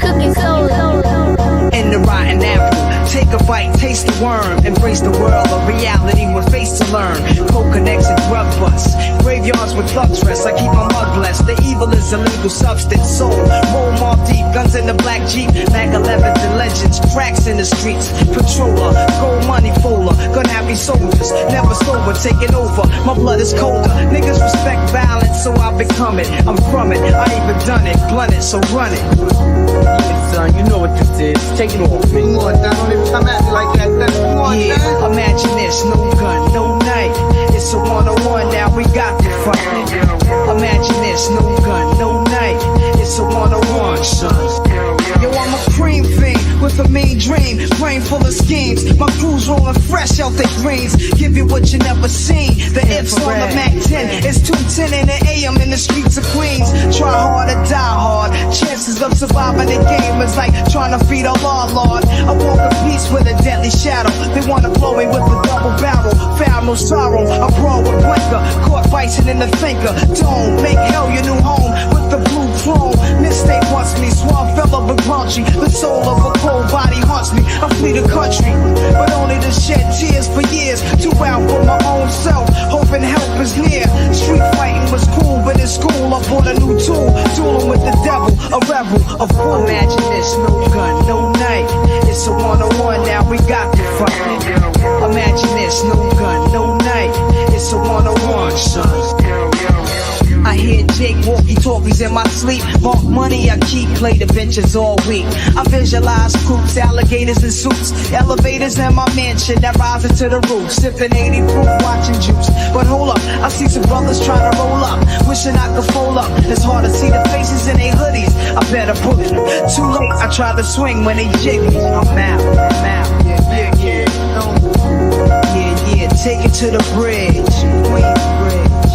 Cooking soul. In the rotten apple, take a bite, taste the worm. Embrace the world of reality with face to learn. Co-connects and drug busts. Graveyards with thugs rest. I keep my mug blessed. The evil is a legal substance. Soul, roll mob deep. Guns in the black Jeep. Mag 11s and legends. Cracks in the streets. Patroller, gold money folder. Gun happy soldiers. Never sober, taking over. My blood is colder. Niggas respect violence, so I become it. I'm from it. I even done it. Blunt it, so run it. Yeah, son, you know what this is. Take it off, man. Come on, Don, don't even come at me like that. Come on, Yeah, Don. imagine this, no gun, no knife. It's a one-on-one, now we got to fight. Imagine this, no gun, no knife. It's a one-on-one, son. Yo, I'm a cream fiend with a mean dream, brain full of schemes. My crew's rolling fresh out the greens. Give you what you never seen. The ifs on the Mac 10. It's 2:10 in the AM in the streets of Queens. Try hard or die hard. Chances of surviving the game is like trying to feed a law lord. I walk a piece with a deadly shadow. They wanna blow me with a double barrel. Foul no sorrow. I brawl with blinker. Caught biting in the thinker. Don't make hell your new home with the blue chrome. Mistake wants me. Suave fella but grouchy. The soul of a cold body haunts me. I flee the country, but only to shed tears for years. Too out for my own self, hoping help is near. Street fighting was cool, but in school I bought a new tool. Dueling with the devil, a rebel, a fool. Imagine this, no gun, no knife. It's a one-on-one, now we got to fight. Imagine this, no gun, no knife. It's a one-on-one, son. I hear Jake walkie-talkies in my sleep. Mark money I keep, play the benches all week. I visualize coops, alligators in suits, elevators in my mansion that rise into the roof. Sipping 80 proof, watching juice. But hold up, I see some brothers trying to roll up, wishing I could fold up. It's hard to see the faces in their hoodies. I better bullet them. Too late, I try to swing when they jig me. I'm out. Yeah, take it to the bridge. Queensbridge.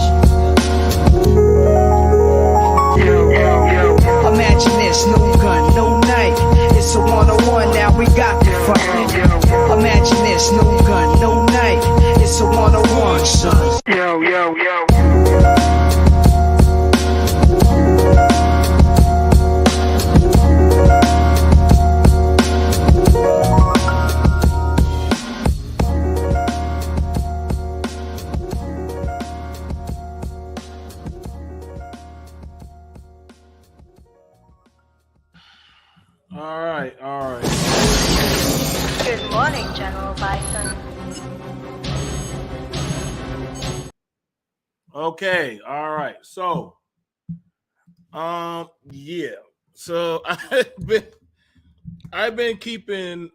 Imagine this, no gun, no knife. It's a one-on-one, now we got to fight. Imagine this, no gun, no knife. It's a one-on-one, son. Yo. All right. Good morning, General Bison. Okay, all right. So, yeah. So I've been keeping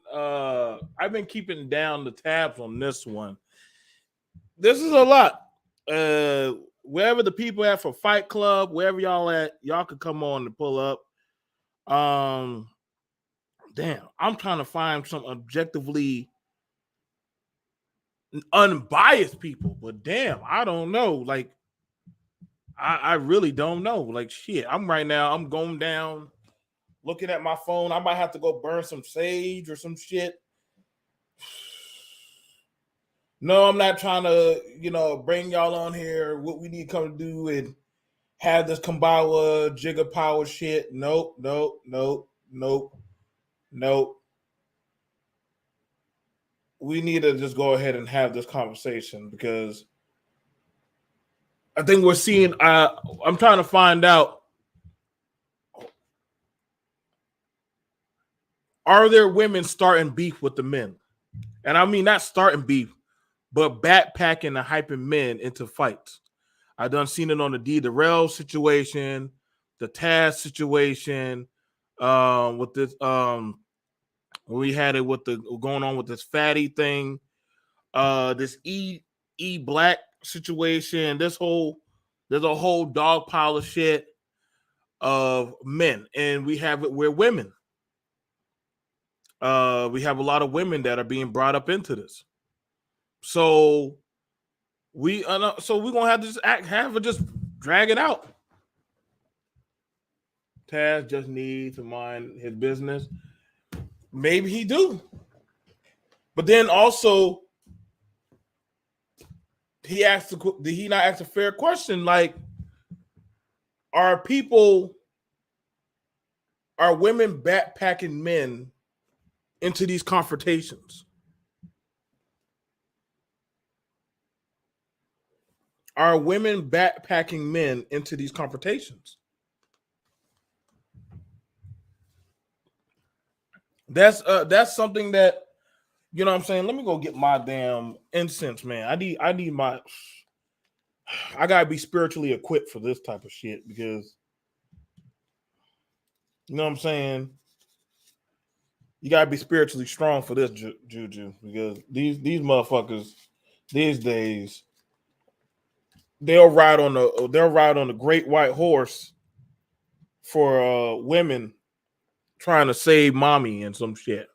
down the tabs on this one. This is a lot. Wherever the people at for Fight Club, wherever y'all at, y'all could come on and pull up. Damn, I'm trying to find some objectively unbiased people, but damn, I don't know. Like, I really don't know. Like, shit, I'm going down, looking at my phone. I might have to go burn some sage or some shit. No, I'm not trying to, bring y'all on here. What we need to come do and have this Kambawa Jigga Power shit. Nope. We need to just go ahead and have this conversation because I think we're seeing. I'm trying to find out: are there women starting beef with the men? And I mean not starting beef, but backpacking and hyping men into fights. I done seen it on the D Darrell situation, the Taz situation, with this we had it with the going on with this fatty thing, this E Black situation. There's a whole dog pile of shit of men, and we're women. We have a lot of women that are being brought up into this. So we're gonna have to just drag it out. Taz just needs to mind his business. Maybe he do. But then also, did he not ask a fair question? Like, are Are women backpacking men into these confrontations? Are women backpacking men into these confrontations? That's something that, you know what I'm saying. Let me go get my damn incense, man. I need my. I gotta be spiritually equipped for this type of shit because, you know what I'm saying. You gotta be spiritually strong for this juju because these motherfuckers these days they'll ride on the great white horse for women trying to save mommy and some shit.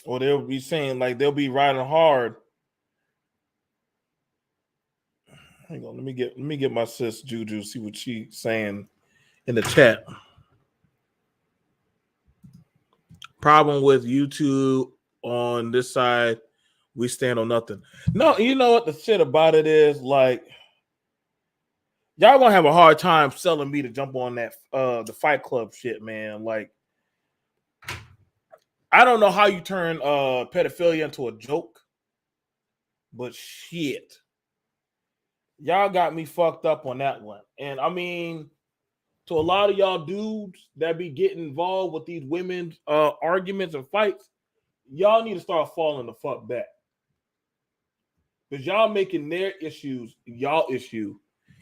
Or they'll be saying like they'll be riding hard. Hang on, let me get my sis Juju, see what she's saying in the chat. Problem with YouTube on this side, we stand on nothing. No, you know what the shit about it is, like y'all gonna have a hard time selling me to jump on that the Fight Club shit, man. Like, I don't know how you turn pedophilia into a joke, but shit. Y'all got me fucked up on that one. And I mean, to a lot of y'all dudes that be getting involved with these women's arguments and fights, y'all need to start falling the fuck back. Because y'all making their issues y'all issue,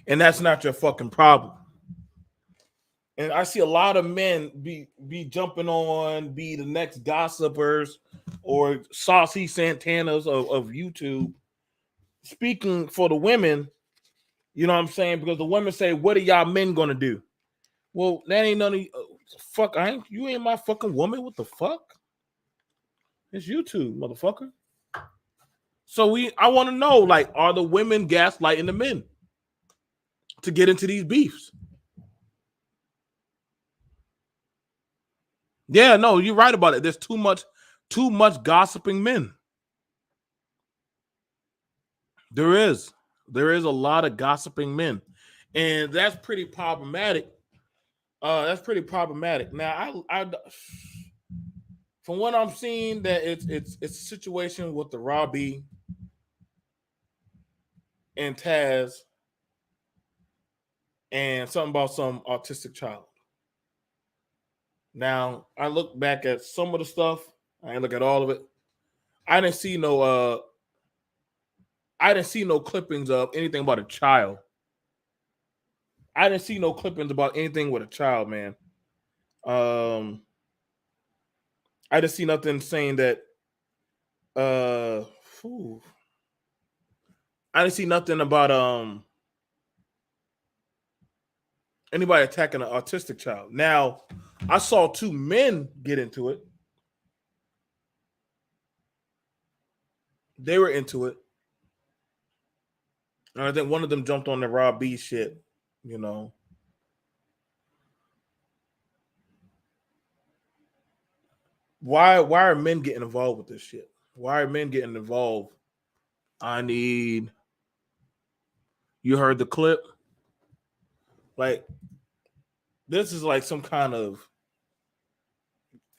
and that's not your fucking problem. And I see a lot of men be jumping on, be the next gossipers or saucy Santanas of YouTube, speaking for the women. You know what I'm saying? Because the women say, "What are y'all men gonna do?" Well, that ain't none of fuck. You ain't my fucking woman. What the fuck? It's YouTube, motherfucker. So I want to know, like, are the women gaslighting the men to get into these beefs? Yeah, no, you're right about it. There's too much gossiping men. There is a lot of gossiping men, and that's pretty problematic. That's pretty problematic. Now, I from what I'm seeing, that it's a situation with the Robbie and Taz, and something about some autistic child. Now, I look back at some of the stuff. I didn't look at all of it. I didn't see no clippings of anything about a child. I didn't see no clippings about anything with a child, man. I didn't see nothing saying that I didn't see nothing about anybody attacking an autistic child. Now, I saw two men get into it. They were into it. And I think one of them jumped on the Rob B shit, you know. Why are men getting involved with this shit? Why are men getting involved? You heard the clip? Like, this is like some kind of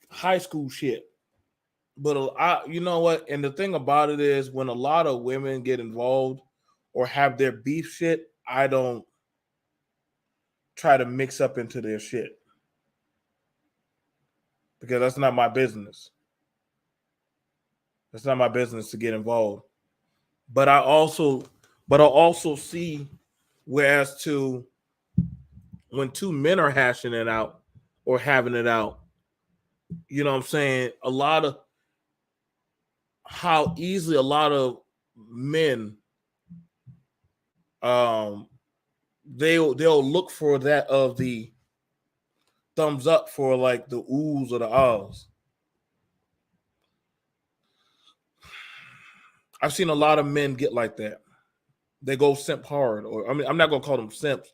high school shit. But you know what? And the thing about it is, when a lot of women get involved or have their beef shit, I don't try to mix up into their shit because that's not my business. It's not my business to get involved. But I also see, whereas to when two men are hashing it out or having it out, you know what I'm saying? A lot of how easily a lot of men they'll look for that of the thumbs up for like the oohs or the ahs. I've seen a lot of men get like that. They go simp hard, or I mean, I'm not gonna call them simps,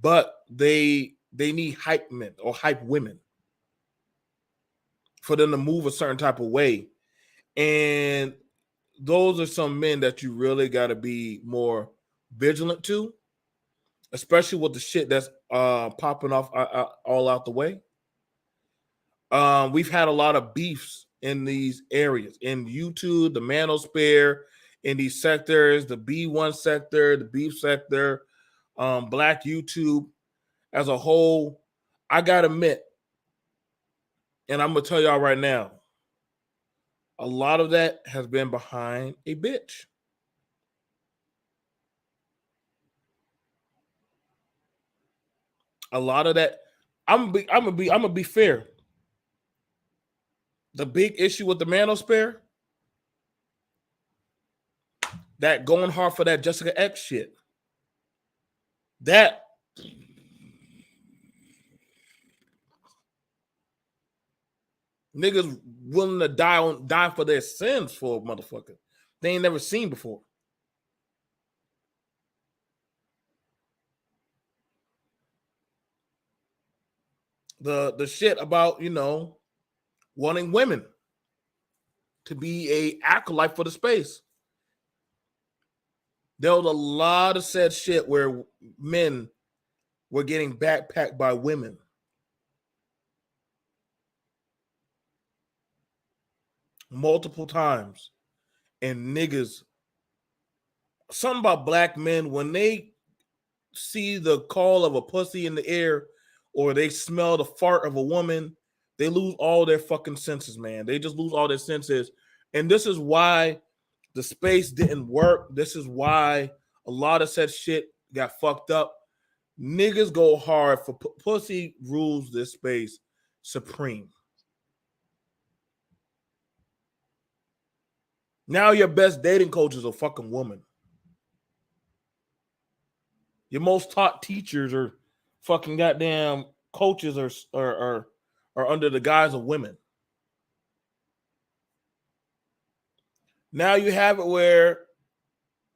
but they need hype men or hype women for them to move a certain type of way. And those are some men that you really got to be more vigilant to, especially with the shit that's popping off all out the way. We've had a lot of beefs in these areas, in YouTube, the manosphere, in these sectors, the B1 sector, the beef sector, Black YouTube as a whole. I gotta admit, and I'm gonna tell y'all right now, a lot of that has been behind a bitch. A lot of that, I'm gonna be fair. The big issue with the manosphere, that going hard for that Jessica X shit. That niggas willing to die for their sins for a motherfucker they ain't never seen before. The shit about, you know, wanting women to be a acolyte for the space. There was a lot of said shit where men were getting backpacked by women. Multiple times. And niggas, something about black men, when they see the call of a pussy in the air or they smell the fart of a woman, they lose all their fucking senses, man. They just lose all their senses. And this is why the space didn't work. This is why a lot of said shit got fucked up. Niggas go hard for pussy rules this space supreme. Now your best dating coach is a fucking woman. Your most taught teachers are fucking goddamn coaches are under the guise of women. Now you have it where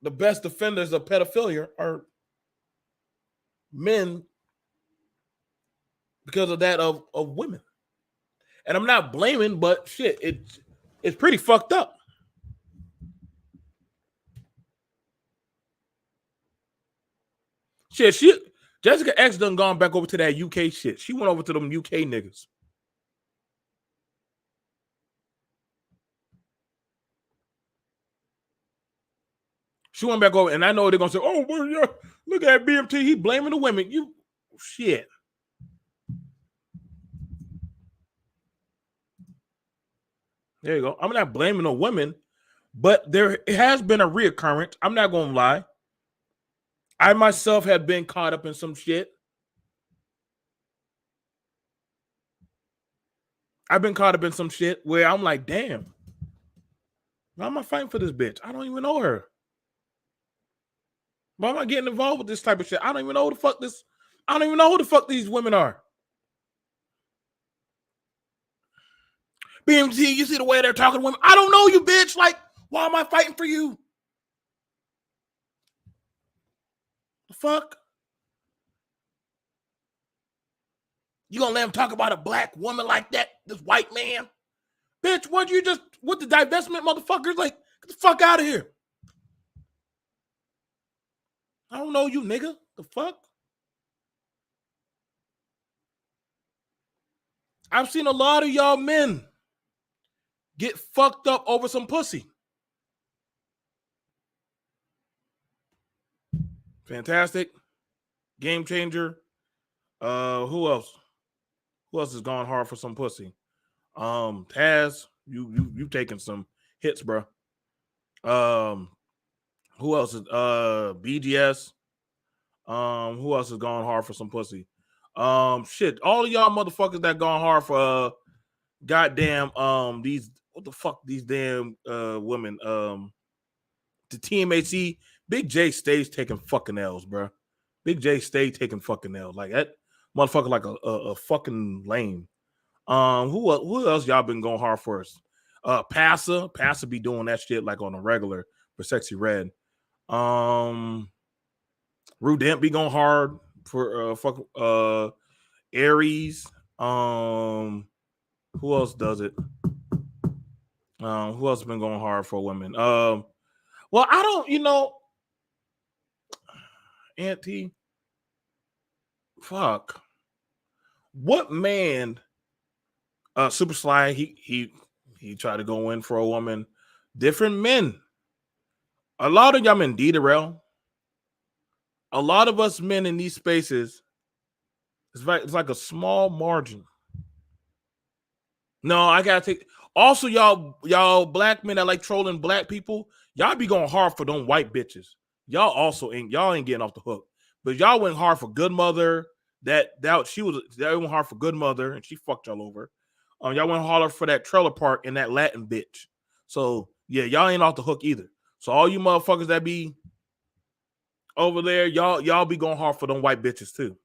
the best defenders of pedophilia are men because of that of women. And I'm not blaming, but shit, it's pretty fucked up. Shit, Jessica X done gone back over to that UK shit. She went over to them UK niggas. She went back over, and I know they're gonna say, "Oh, well, yeah, look at BMT. He blaming the women." You shit. There you go. I'm not blaming the women, but there has been a reoccurrence. I'm not gonna lie. I myself have been caught up in some shit. I've been caught up in some shit where I'm like, damn, why am I fighting for this bitch? I don't even know her. Why am I getting involved with this type of shit? I don't even know who the fuck this. I don't even know who the fuck these women are. BMT, you see the way they're talking to women? I don't know you, bitch. Like, why am I fighting for you? The fuck? You gonna let him talk about a black woman like that? This white man? Bitch, what you just, what the divestment motherfuckers? Like, get the fuck out of here. I don't know you, nigga. The fuck? I've seen a lot of y'all men get fucked up over some pussy. Fantastic. Game changer. Who else? Who else has gone hard for some pussy? Taz, you taking some hits, bro. Who else is BGS? Who else has gone hard for some pussy? Shit, all of y'all motherfuckers that gone hard for goddamn these, what the fuck, these damn women, the TMAC. Big J stays taking fucking L's, bro. Big J stay taking fucking L's. Like that motherfucker like a fucking lame. Who else y'all been going hard for us? Passa be doing that shit like on a regular for Sexy Red. Rudent be going hard for Aries. Who else does it? Who else been going hard for women? Well, I don't, Auntie. Fuck. What man Super Sly, he tried to go in for a woman. Different men. A lot of y'all men, D Darrell. A lot of us men in these spaces, it's like a small margin. No, I gotta take. Also, y'all black men that like trolling black people, y'all be going hard for them white bitches. Y'all ain't getting off the hook. But y'all went hard for Good Mother. That went hard for Good Mother, and she fucked y'all over. Y'all went hard for that trailer park and that Latin bitch. So yeah, y'all ain't off the hook either. So all you motherfuckers that be over there, y'all be going hard for them white bitches too.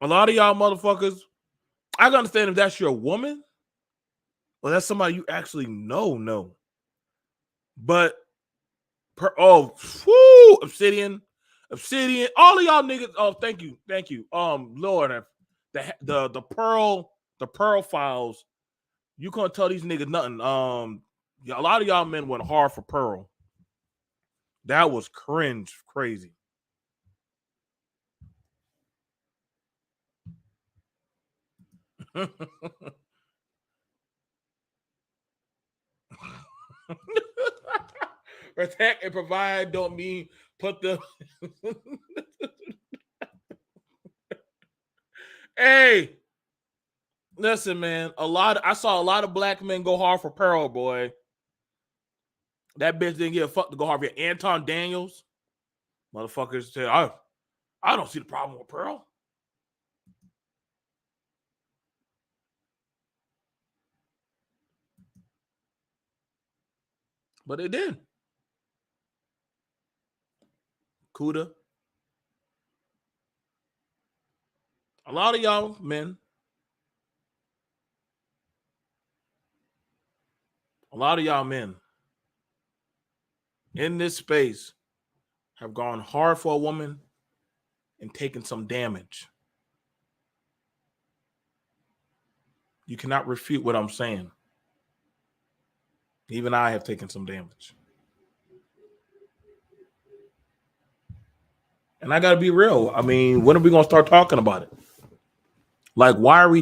A lot of y'all motherfuckers, I can understand if that's your woman, or that's somebody you actually know. But Obsidian, all of y'all niggas. Oh, thank you. Lord, the pearl files. You can't tell these niggas nothing. A lot of y'all men went hard for Pearl. That was crazy. Protect and provide don't mean put the Hey, listen, man. I saw a lot of black men go hard for Pearl, boy. That bitch didn't give a fuck to go hard for Anton Daniels. Motherfuckers say, I don't see the problem with Pearl. But they did. Kuda. A lot of y'all men. A lot of y'all men in this space have gone hard for a woman and taken some damage. You cannot refute what I'm saying. Even I have taken some damage. And I got to be real. I mean, when are we going to start talking about it? Like, why are we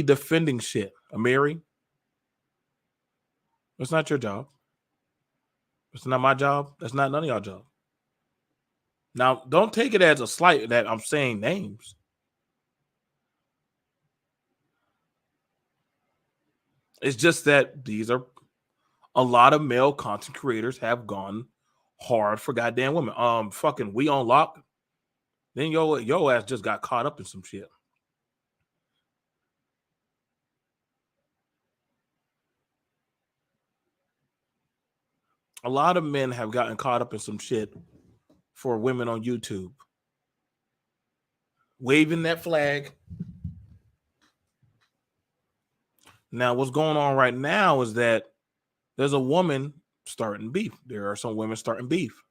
defending shit? Amiri? It's not your job. It's not my job. That's not none of y'all job. Now, don't take it as a slight that I'm saying names. It's just that these are a lot of male content creators have gone hard for goddamn women. Fucking We on Lock. Then your ass just got caught up in some shit. A lot of men have gotten caught up in some shit for women on YouTube. Waving that flag. Now, what's going on right now is that there's a woman starting beef. There are some women starting beef.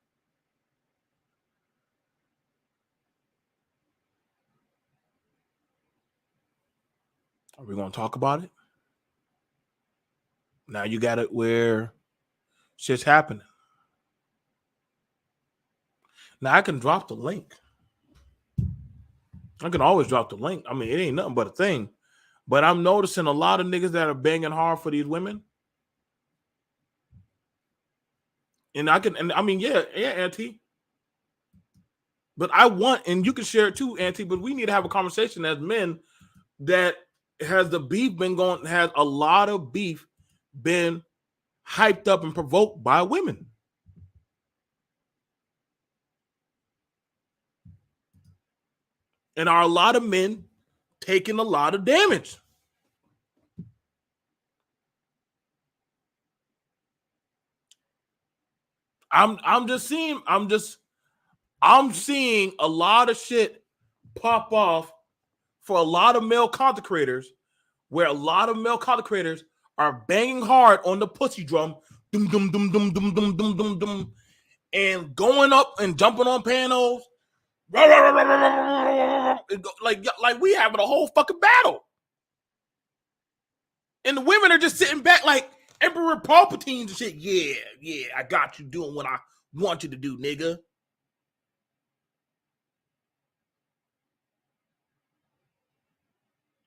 Are we going to talk about it? Now you got it where shit's happening. Now I can drop the link. I can always drop the link. I mean, it ain't nothing but a thing. But I'm noticing a lot of niggas that are banging hard for these women. And yeah, Auntie. But I want, and you can share it too, Auntie, but we need to have a conversation as men that has a lot of beef been hyped up and provoked by women. And are a lot of men taking a lot of damage. I'm seeing a lot of shit pop off for a lot of male content creators, where a lot of male content creators are banging hard on the pussy drum, dum dum dum dum dum dum dum dum dum, and going up and jumping on panels. Like we having a whole fucking battle. And the women are just sitting back like Emperor Palpatine and shit. Yeah, I got you doing what I want you to do, nigga.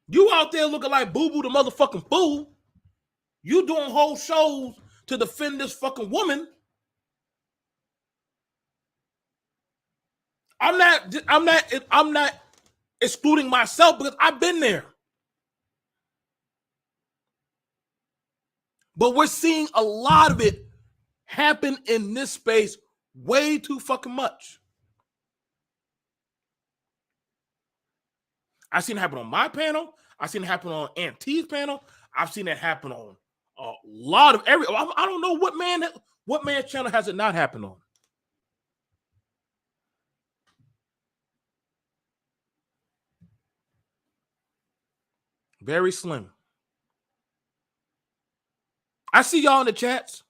You out there looking like Boo Boo the motherfucking fool. You doing whole shows to defend this fucking woman. I'm not excluding myself because I've been there. But we're seeing a lot of it happen in this space way too fucking much. I've seen it happen on my panel. I've seen it happen on Aunt T's panel. I've seen it happen on a lot of I don't know what man channel has it not happened on. Very slim. I see y'all in the chats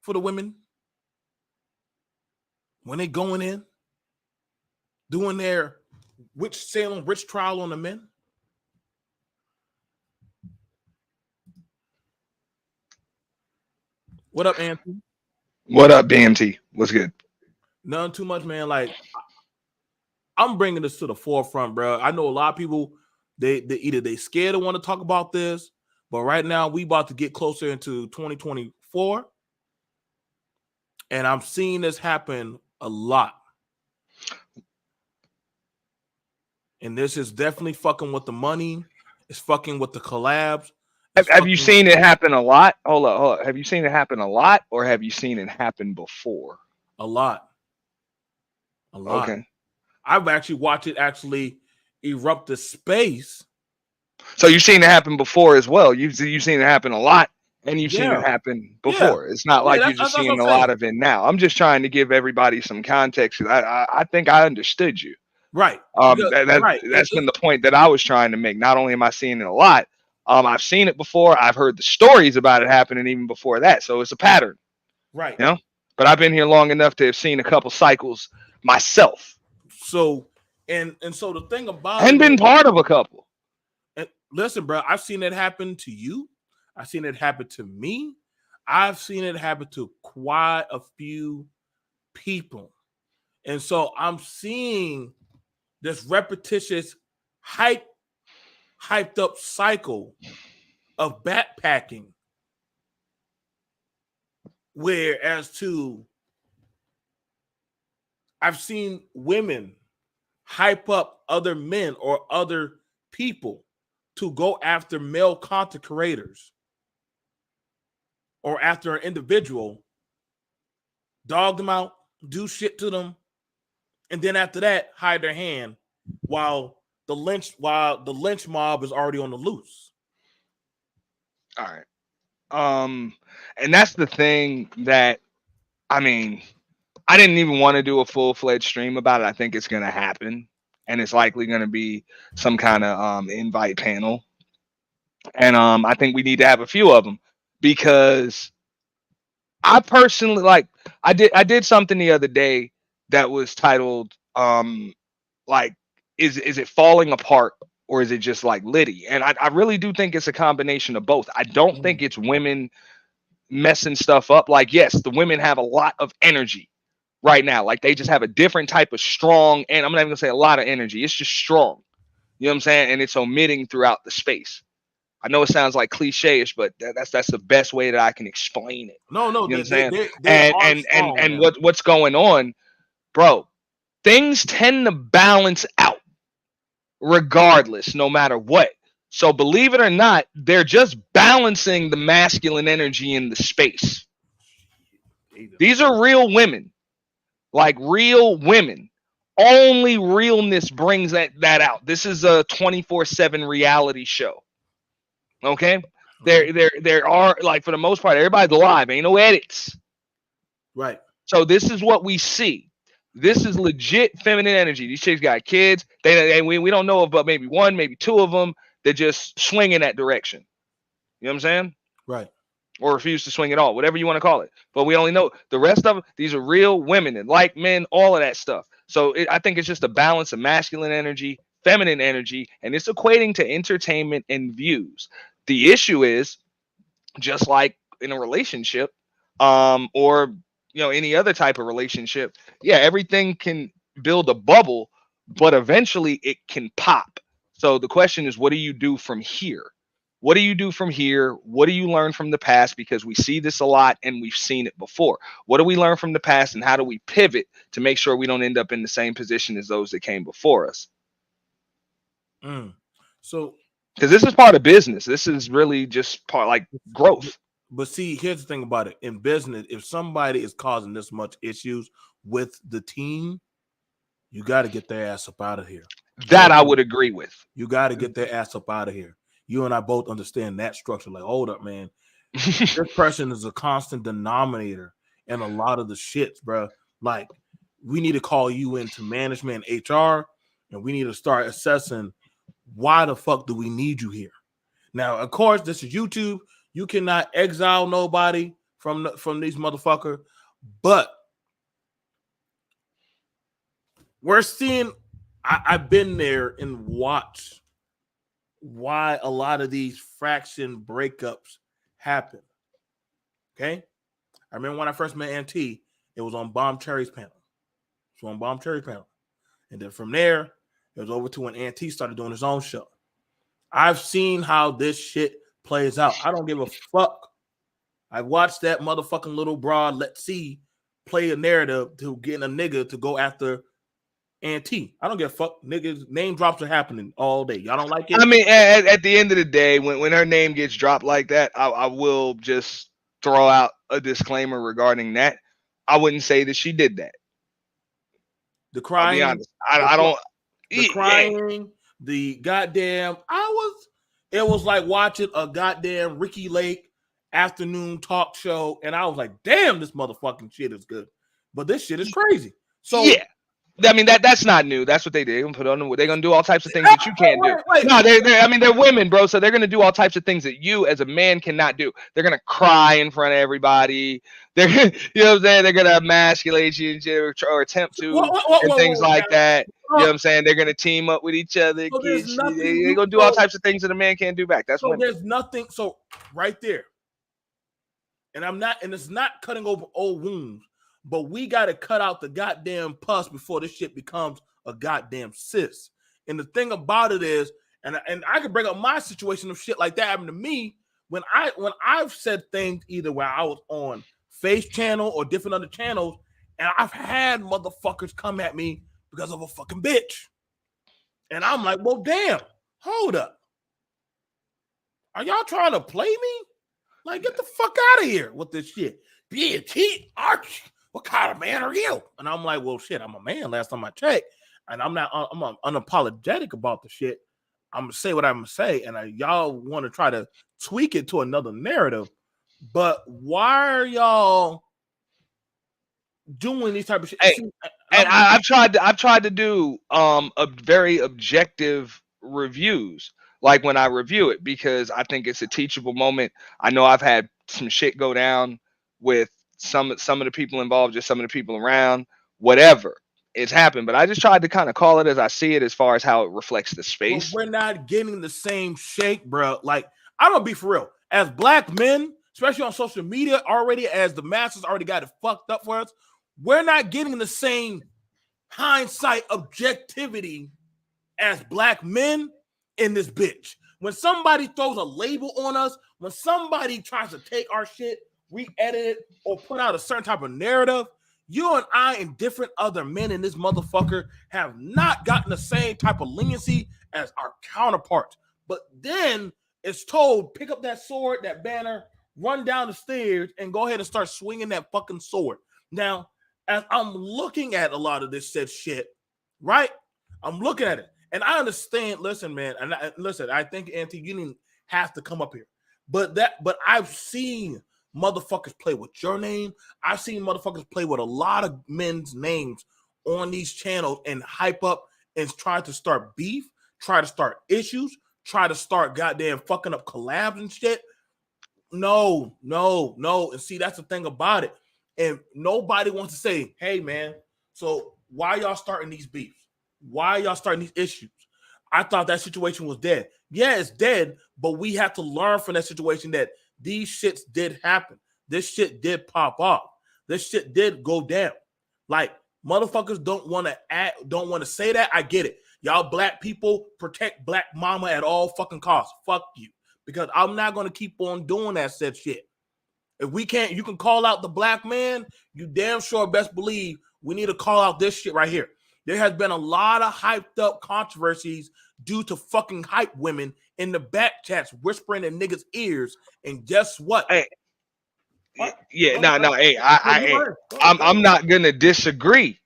for the women when they going in, doing their Salem witch trial on the men. What up, Anthony? What up, BMT? What's good? None too much, man. Like, I'm bringing this to the forefront, bro. I know a lot of people, they either they scared to want to talk about this, but right now we about to get closer into 2024, and I'm seeing this happen a lot. And this is definitely fucking with the money. It's fucking with the collabs. Have you seen it happen a lot? Hold up. Have you seen it happen a lot, or have you seen it happen before? A lot. Okay. I've actually watched it actually erupt the space. So you've seen it happen before as well. You've seen it happen a lot, and you've seen it happen before. It's not like you're just seeing a lot of it now. I'm just trying to give everybody some context. I think I understood you. Right. That's been the point that I was trying to make. Not only am I seeing it a lot, I've seen it before. I've heard the stories about it happening even before that. So it's a pattern. Right. You know? But I've been here long enough to have seen a couple cycles myself. So and so the thing about and been part of a couple. And listen, bro, I've seen it happen to you. I've seen it happen to me. I've seen it happen to quite a few people. And so I'm seeing this repetitious hyped up cycle of backpacking, whereas to I've seen women hype up other men or other people to go after male content creators or after an individual, dog them out, do shit to them, and then after that, hide their hand while the lynch mob is already on the loose. All right. And that's the thing that, I mean, I didn't even want to do a full-fledged stream about it. I think it's going to happen, and it's likely going to be some kind of invite panel. And I think we need to have a few of them, because I personally, like, I did something the other day that was titled like, is it falling apart, or is it just like Liddy? And I really do think it's a combination of both. I don't think it's women messing stuff up. Like, yes, the women have a lot of energy right now. Like, they just have a different type of strong, and I'm not even gonna say a lot of energy. It's just strong. You know what I'm saying? And it's omitting throughout the space. I know it sounds like cliche-ish, but that's the best way that I can explain it. No, you know what I'm saying? and What's going on, bro? Things tend to balance out regardless, no matter what. So believe it or not, they're just balancing the masculine energy in the space. These are real women, like real women. Only realness brings that out. This is a 24/7 reality show. Okay, there are, like, for the most part, everybody's live. Ain't no edits. Right. So this is what we see. This is legit feminine energy. These chicks got kids. We don't know about maybe one, maybe two of them that just swing in that direction. You know what I'm saying? Right. Or refuse to swing at all, whatever you want to call it. But we only know the rest of them. These are real women and like men, all of that stuff. So I think it's just a balance of masculine energy, feminine energy, and it's equating to entertainment and views. The issue is, just like in a relationship, or any other type of relationship, yeah, everything can build a bubble, but eventually it can pop. So the question is, what do you do from here? What do you do from here? What do you learn from the past? Because we see this a lot and we've seen it before. What do we learn from the past, and how do we pivot to make sure we don't end up in the same position as those that came before us? So, because this is part of business. This is really just part like growth. But see, here's the thing about it. In business, if somebody is causing this much issues with the team, you got to get their ass up out of here. That I would agree with. You got to get their ass up out of here. You and I both understand that structure. Like, hold up, man. This person is a constant denominator in a lot of the shits, bro. Like, we need to call you into management and HR, and we need to start assessing why the fuck do we need you here. Now, of course, this is YouTube. You cannot exile nobody from these motherfuckers, but we're seeing. I've been there and watched why a lot of these fraction breakups happen. Okay, I remember when I first met Auntie, it was on Bomb Cherry's panel. It was on Bomb Cherry's panel, and then from there, it was over to when Auntie started doing his own show. I've seen how this shit plays out. I don't give a fuck. I watched that motherfucking little broad, let's see, play a narrative to getting a nigga to go after Auntie. I don't give a fuck. Niggas, name drops are happening all day. Y'all don't like it? I mean, at the end of the day, when her name gets dropped like that, I will just throw out a disclaimer regarding that. I wouldn't say that she did that. The crying. I'll be honest. I don't. The crying. The goddamn. It was like watching a goddamn Ricky Lake afternoon talk show, and I was like, damn, this motherfucking shit is good. But this shit is crazy. So yeah. I mean that's not new. That's what they did. They're gonna put on. They're gonna do all types of things that you can't do. No, they're women, bro. So they're gonna do all types of things that you, as a man, cannot do. They're gonna cry in front of everybody. They're gonna, you know what I'm saying? They're gonna emasculate you and shit, or attempt to, and things like that. You know what I'm saying? They're gonna team up with each other. So They're gonna do all types of things that a man can't do back. That's so women. there's nothing. So right there, and it's not cutting over old wounds. But we got to cut out the goddamn pus before this shit becomes a goddamn cyst. And the thing about it is, and I can bring up my situation of shit like that happened to me when I've said things either where I was on Face Channel or different other channels, and I've had motherfuckers come at me because of a fucking bitch. And I'm like, well, damn, hold up. Are y'all trying to play me? Like, get the fuck out of here with this shit. Bitch, Arch. What kind of man are you? And I'm like, well, shit, I'm a man last time I checked. And I'm unapologetic about the shit. I'm going to say what I'm going to say. And y'all want to try to tweak it to another narrative. But why are y'all doing these type of shit? Hey, and I've tried to do a very objective reviews, like when I review it, because I think it's a teachable moment. I know I've had some shit go down with some of the people involved, just some of the people around, whatever it's happened. But I just tried to kind of call it as I see it, as far as how it reflects the space. Well, we're not getting the same shake, bro. Like, I'm gonna be for real. As black men, especially on social media, already as the masses already got it fucked up for us, we're not getting the same hindsight objectivity as black men in this bitch. When somebody throws a label on us, when somebody tries to take our shit, re-edit it, or put out a certain type of narrative, you and I and different other men in this motherfucker have not gotten the same type of leniency as our counterparts. But then it's told, pick up that sword, that banner, run down the stairs, and go ahead and start swinging that fucking sword. Now, as I'm looking at a lot of this said shit, right? I'm looking at it, and I understand. Listen, man, and I think Auntie, you didn't have to come up here, but I've seen motherfuckers play with your name. I've seen motherfuckers play with a lot of men's names on these channels and hype up and try to start beef, try to start issues, try to start goddamn fucking up collabs and shit. No. And see, that's the thing about it. And nobody wants to say, hey, man, so why y'all starting these beefs? Why y'all starting these issues? I thought that situation was dead. Yeah, it's dead, but we have to learn from that situation that these shits did happen. This shit did pop off. This shit did go down. Like, motherfuckers don't want to say that. I get it. Y'all black people protect black mama at all fucking costs. Fuck you. Because I'm not going to keep on doing that said shit. If we can't, you can call out the black man. You damn sure best believe we need to call out this shit right here. There has been a lot of hyped up controversies due to fucking hype women in the back chats whispering in niggas' ears. And guess what? Hey, What? yeah, Go no, ahead. hey, I'm not gonna disagree,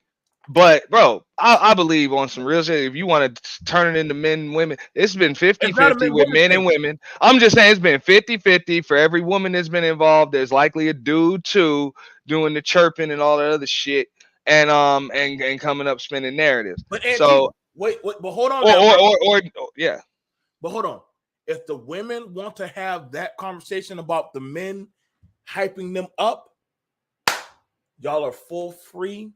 but bro, I believe on some real shit. If you want to turn it into men and women, it's been It's not a 50-50 with men-woman men and thing. women. I'm just saying it's been 50-50 for every woman that's been involved. There's likely a dude too doing the chirping and all that other shit, and coming up spinning narratives. But Auntie, So wait, but hold on now, bro. or yeah. But hold on. If the women want to have that conversation about the men hyping them up, y'all are full free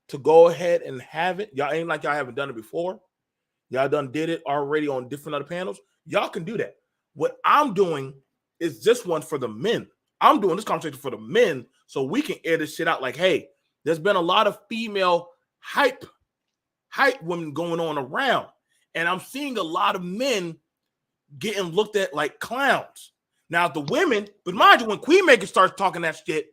to go ahead and have it. Y'all ain't like y'all haven't done it before. Y'all done did it already on different other panels. Y'all can do that. What I'm doing is this one for the men. I'm doing this conversation for the men so we can air this shit out like, hey, there's been a lot of female hype women going on around. And I'm seeing a lot of men getting looked at like clowns. Now, the women, but mind you, when Queen Maker starts talking that shit,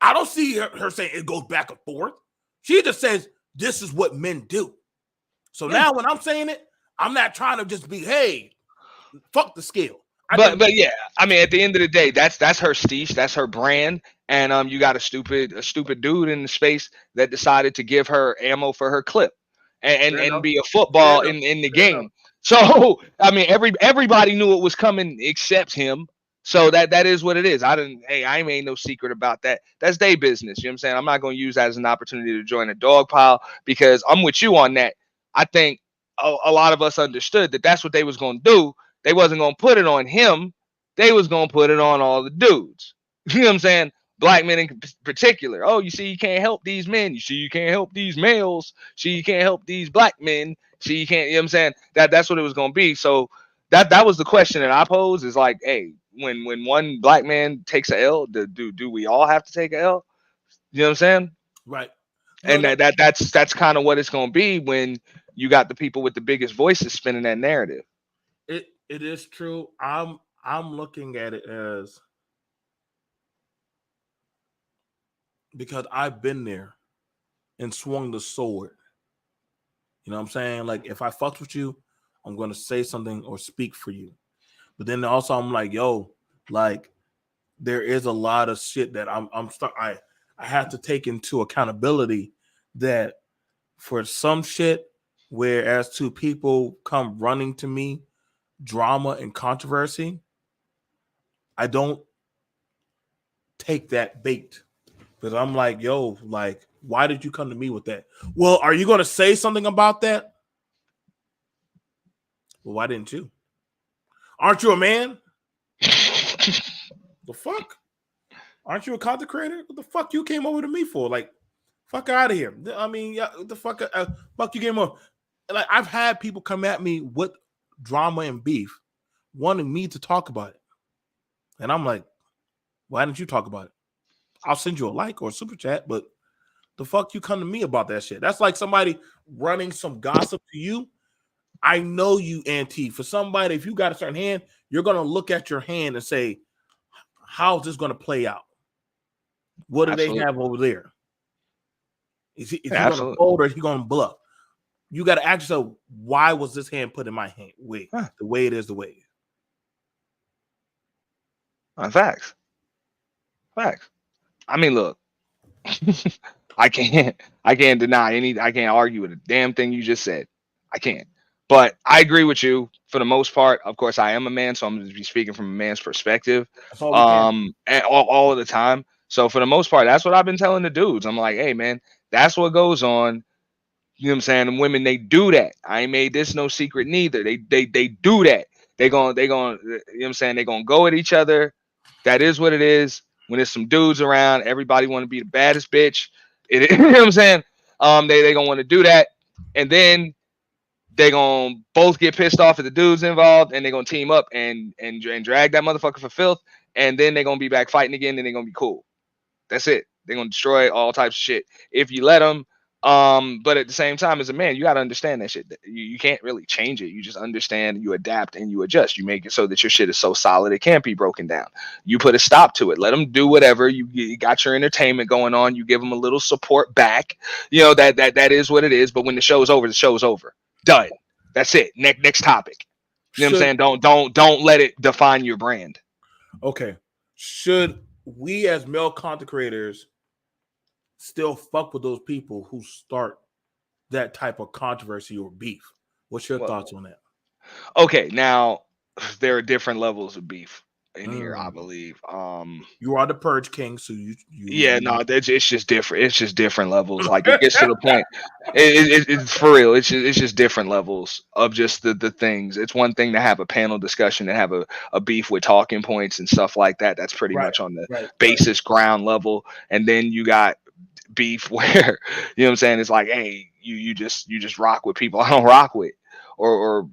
I don't see her saying it goes back and forth. She just says, this is what men do. So now when I'm saying it, I'm not trying to just be, hey, fuck the scale. But yeah, I mean, at the end of the day, that's her steesh, that's her brand, and you got a stupid dude in the space that decided to give her ammo for her clip, and be a football in the game. So I mean, everybody knew it was coming except him. So that is what it is. I ain't made no secret about that. That's their business. You know what I'm saying? I'm not going to use that as an opportunity to join a dog pile because I'm with you on that. I think a lot of us understood that that's what they was going to do. They wasn't going to put it on him. They was going to put it on all the dudes. You know what I'm saying? Black men in particular. Oh, you see, you can't help these men. You see, you can't help these males. See, you can't help these black men. See, you can't, you know what I'm saying? That's what it was going to be. So that was the question that I posed is like, hey, when one black man takes a L, do we all have to take a L? You know what I'm saying? Right. And that's kind of what it's going to be when you got the people with the biggest voices spinning that narrative. It is true. I'm looking at it as because I've been there and swung the sword. You know what I'm saying? Like if I fucked with you, I'm going to say something or speak for you. But then also I'm like, yo, like there is a lot of shit that I have to take into accountability that for some shit, whereas two people come running to me, drama and controversy, I don't take that bait because I'm like, yo, like, why did you come to me with that? Well, are you going to say something about that? Well, why didn't you? Aren't you a man? The fuck? Aren't you a content creator? What the fuck you came over to me for? Like, fuck out of here. I mean, yeah, the fuck you came over. Like, I've had people come at me with drama and beef, wanting me to talk about it. And I'm like, why didn't you talk about it? I'll send you a like or a super chat, but the fuck you come to me about that shit? That's like somebody running some gossip to you. I know you, Auntie. For somebody, if you got a certain hand, you're going to look at your hand and say, how's this going to play out? What do they have over there? Is he going to fold or is he going to bluff? You got to ask yourself, why was this hand put in my hand? Wait, the way it is, the way it is. Facts. I mean, look, I can't deny I can't argue with a damn thing you just said. I can't. But I agree with you for the most part. Of course, I am a man, so I'm going to be speaking from a man's perspective. And all of the time. So for the most part, that's what I've been telling the dudes. I'm like, hey man, that's what goes on. You know what I'm saying? And women, they do that. I ain't made this no secret neither. They do that. They gonna, you know what I'm saying? They gonna go at each other. That is what it is. When there's some dudes around, everybody want to be the baddest bitch. You know what I'm saying? They gonna want to do that, and then they gonna both get pissed off at the dudes involved, and they gonna team up and drag that motherfucker for filth, and then they gonna be back fighting again, and they gonna be cool. That's it. They're gonna destroy all types of shit if you let them. But at the same time, as a man, you got to understand that shit. You can't really change it. You just understand, you adapt, and you adjust. You make it so that your shit is so solid it can't be broken down. You put a stop to it. Let them do whatever. You got your entertainment going on. You give them a little support back. You know, that is what it is. But when the show's over, the show's over. Done. That's it. Next topic. You know what I'm saying? Don't let it define your brand. Okay. Should we as male content creators still fuck with those people who start that type of controversy or beef? What's your thoughts on that? Okay, now there are different levels of beef in here, I believe. You are the Purge King, so you yeah, no, it's just different. It's just different levels. Like it gets to the point. It's for real. It's just different levels of just the things. It's one thing to have a panel discussion and have a beef with talking points and stuff like that. That's pretty much on the basis ground level. And then you got beef where, you know what I'm saying, it's like, hey, you just rock with people I don't rock with, or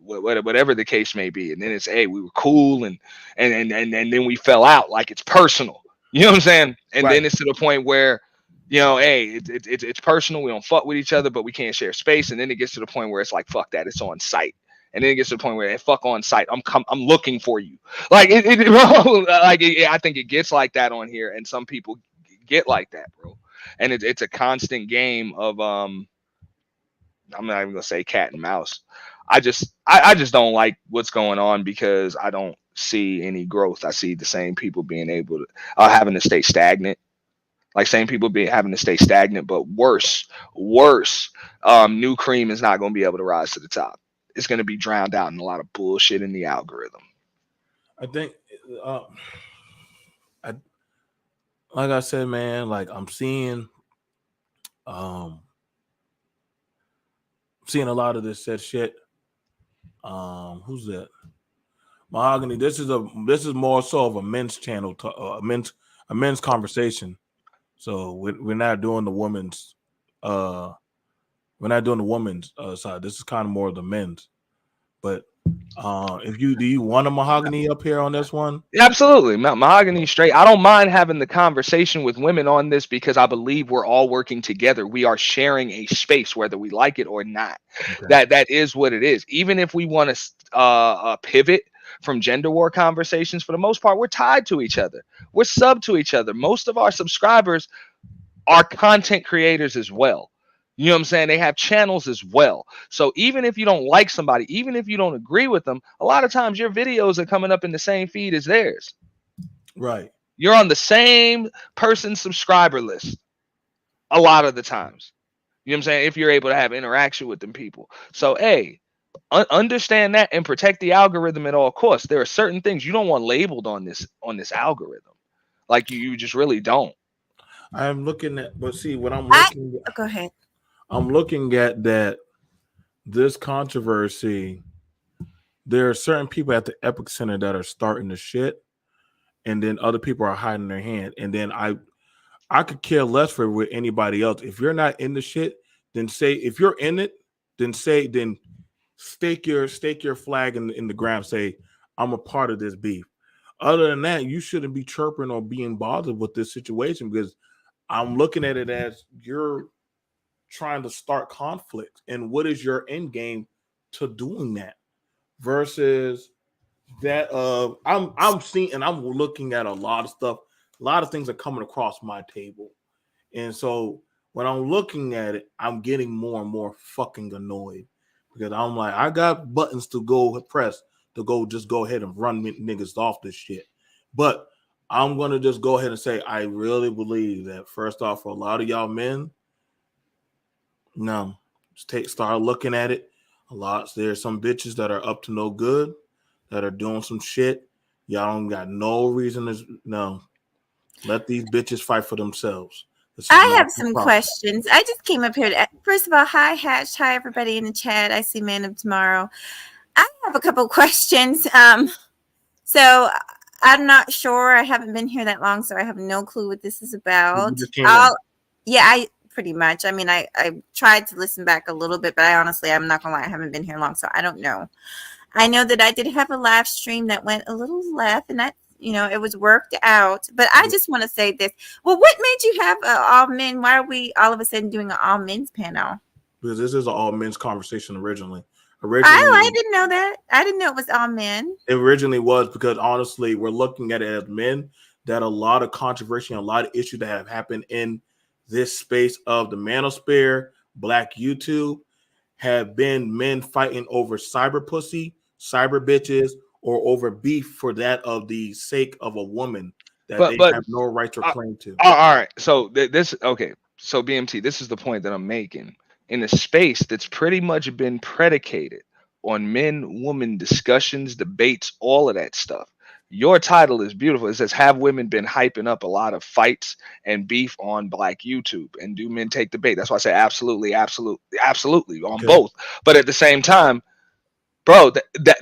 whatever the case may be. And then it's, hey, we were cool and then we fell out, like it's personal. You know what I'm saying? And then it's to the point where, you know, hey, it's personal. We don't fuck with each other, but we can't share space. And then it gets to the point where it's like, fuck that, it's on site. And then it gets to the point where, hey, fuck on site. I'm looking for you. Like I think it gets like that on here, and some people get like that, bro. And it's a constant game of I'm not even gonna say cat and mouse. I just don't like what's going on because I don't see any growth. I see the same people being able to having to stay stagnant. Like same people having to stay stagnant, but worse. New cream is not going to be able to rise to the top. It's going to be drowned out in a lot of bullshit in the algorithm. I think, like I said, man, like I'm seeing a lot of this said shit. Who's that? Mahogany. This is more so of a men's channel, a men's conversation. So we're not doing the women's. We're not doing the women's side. This is kind of more of the men's. But do you want a Mahogany up here on this one? Absolutely, Mahogany straight. I don't mind having the conversation with women on this because I believe we're all working together. We are sharing a space, whether we like it or not. Okay. That is what it is. Even if we want to pivot from gender war conversations, for the most part, we're tied to each other. We're sub to each other. Most of our subscribers are content creators as well. You know what I'm saying? They have channels as well. So even if you don't like somebody, even if you don't agree with them, a lot of times your videos are coming up in the same feed as theirs. Right. You're on the same person's subscriber list a lot of the times. You know what I'm saying? If you're able to have interaction with them people. So, hey, understand that and protect the algorithm at all costs. There are certain things you don't want labeled on this algorithm. Like you just really don't. I'm looking at, but see what I'm looking at. Go ahead. I'm looking at that this controversy. There are certain people at the Epic Center that are starting the shit, and then other people are hiding their hand. And then I could care less for with anybody else. If you're not in the shit, then say. If you're in it, then stake your flag in the ground. Say I'm a part of this beef. Other than that, you shouldn't be chirping or being bothered with this situation because I'm looking at it as you're trying to start conflict, and what is your end game to doing that versus that I'm seeing, and I'm looking at a lot of stuff, a lot of things are coming across my table, and so when I'm looking at it, I'm getting more and more fucking annoyed because I'm like, I got buttons to go press to just go ahead and run niggas off this shit, but I'm gonna just go ahead and say I really believe that first off, for a lot of y'all men, no, start looking at it. There's some bitches that are up to no good, that are doing some shit. Y'all don't got no reason to let these bitches fight for themselves. I have some questions. I just came up here first of all, hi Hatch, hi everybody in the chat. I see Man of Tomorrow. I have a couple questions. So I'm not sure. I haven't been here that long, so I have no clue what this is about. I pretty much. I mean, I tried to listen back a little bit, but I'm not gonna lie, I haven't been here long, so I don't know. I know that I did have a live stream that went a little left, and that's it was worked out. But I just want to say this. Well, what made you have all men? Why are we all of a sudden doing an all men's panel? Because this is an all men's conversation originally. I didn't know that. I didn't know it was all men. It originally was because honestly, we're looking at it as men. That a lot of controversy and a lot of issues that have happened in this space of the manosphere, Black YouTube, have been men fighting over cyber pussy, cyber bitches, or over beef for that of the sake of a woman that they have no right to claim to. All right. So So BMT, this is the point that I'm making. In a space that's pretty much been predicated on men-woman discussions, debates, all of that stuff. Your title is beautiful. It says, have women been hyping up a lot of fights and beef on Black YouTube? And do men take the bait? That's why I say absolutely on both. But at the same time, bro,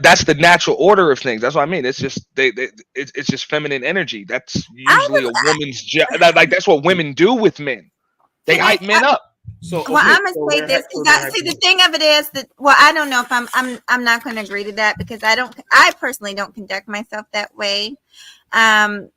that's the natural order of things. That's what I mean. It's just it's just feminine energy. That's usually a woman's job. Like that's what women do with men. They hype men up. So I'm gonna say this. See, the thing of it is that I don't know if I'm not going to agree to that because I personally don't conduct myself that way. I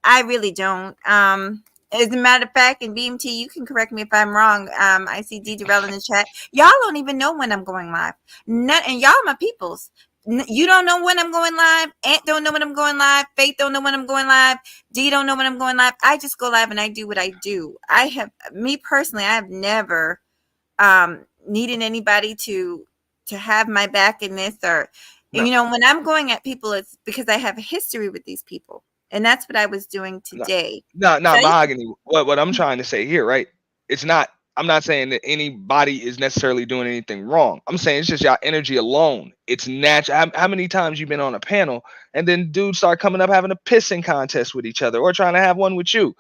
really don't. As a matter of fact, in BMT, you can correct me if I'm wrong. I see D Durrell in the chat. Y'all don't even know when I'm going live. And y'all my peoples. You don't know when I'm going live. Aunt don't know when I'm going live. Faith don't know when I'm going live. D don't know when I'm going live. I just go live and I do what I do. I have never needed anybody to have my back in this or, when I'm going at people, it's because I have a history with these people. And that's what I was doing today. No, Mahogany. What I'm trying to say here, right? I'm not saying that anybody is necessarily doing anything wrong. I'm saying it's just your energy alone. It's natural. How many times you've been on a panel and then dudes start coming up having a pissing contest with each other or trying to have one with you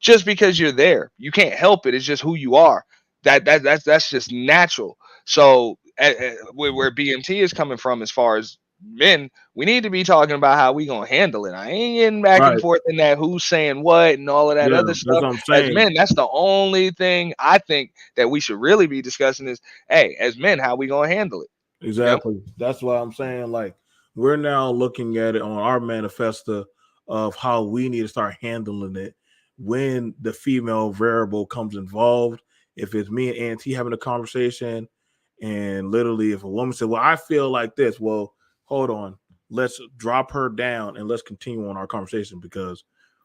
just because you're there. You can't help it. It's just who you are. That's just natural. So where BMT is coming from as far as men, we need to be talking about how we gonna handle it. I ain't getting back and forth in that who's saying what and all of that other stuff. As men, that's the only thing I think that we should really be discussing is, hey, as men, how we gonna handle it. Exactly. That's what I'm saying. Like we're now looking at it on our manifesto of how we need to start handling it when the female variable comes involved. If it's me and Auntie having a conversation, and literally if a woman said, well, I feel like this, well, hold on, let's drop her down and let's continue on our conversation because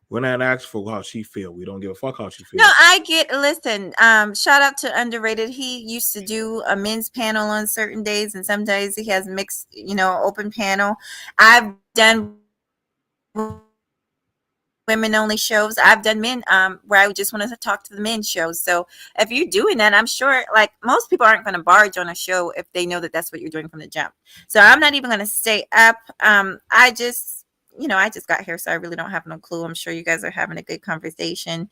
we're not asking for how she feel. We don't give a fuck how she feels. No, listen, shout out to Underrated. He used to do a men's panel on certain days and some days he has mixed, open panel. I've done women only shows. I've done men where I just want to talk to the men shows. So if you're doing that, I'm sure like most people aren't going to barge on a show if they know that that's what you're doing from the jump. So I'm not even going to stay up. I just got here, so I really don't have no clue. I'm sure you guys are having a good conversation.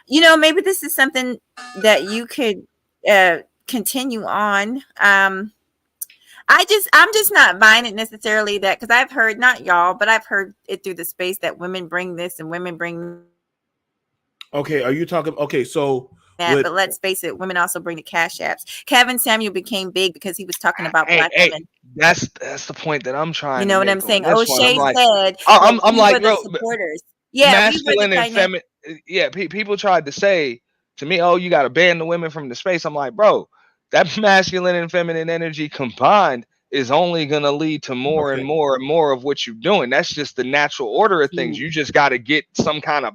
Maybe this is something that you could continue on. I'm just not buying it necessarily that because I've heard, not y'all, but I've heard it through the space that women bring this and women bring. Okay, are you talking? Okay, so that, but let's face it, women also bring the cash apps. Kevin Samuel became big because he was talking about Black women. That's the point that I'm trying. You know what I'm saying? O'Shea said, I'm like, bro, supporters. Masculine and feminine. Yeah, people tried to say to me, oh, you got to ban the women from the space. I'm like, bro. That masculine and feminine energy combined is only going to lead to more and more and more of what you're doing. That's just the natural order of things. You just got to get some kind of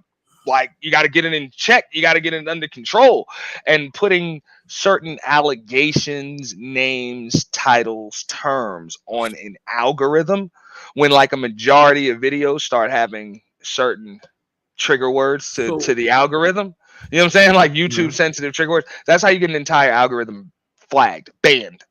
you got to get it in check. You got to get it under control. And putting certain allegations, names, titles, terms on an algorithm when like a majority of videos start having certain trigger words to the algorithm. You know what I'm saying? Like YouTube sensitive trigger words. That's how you get an entire algorithm flagged, banned,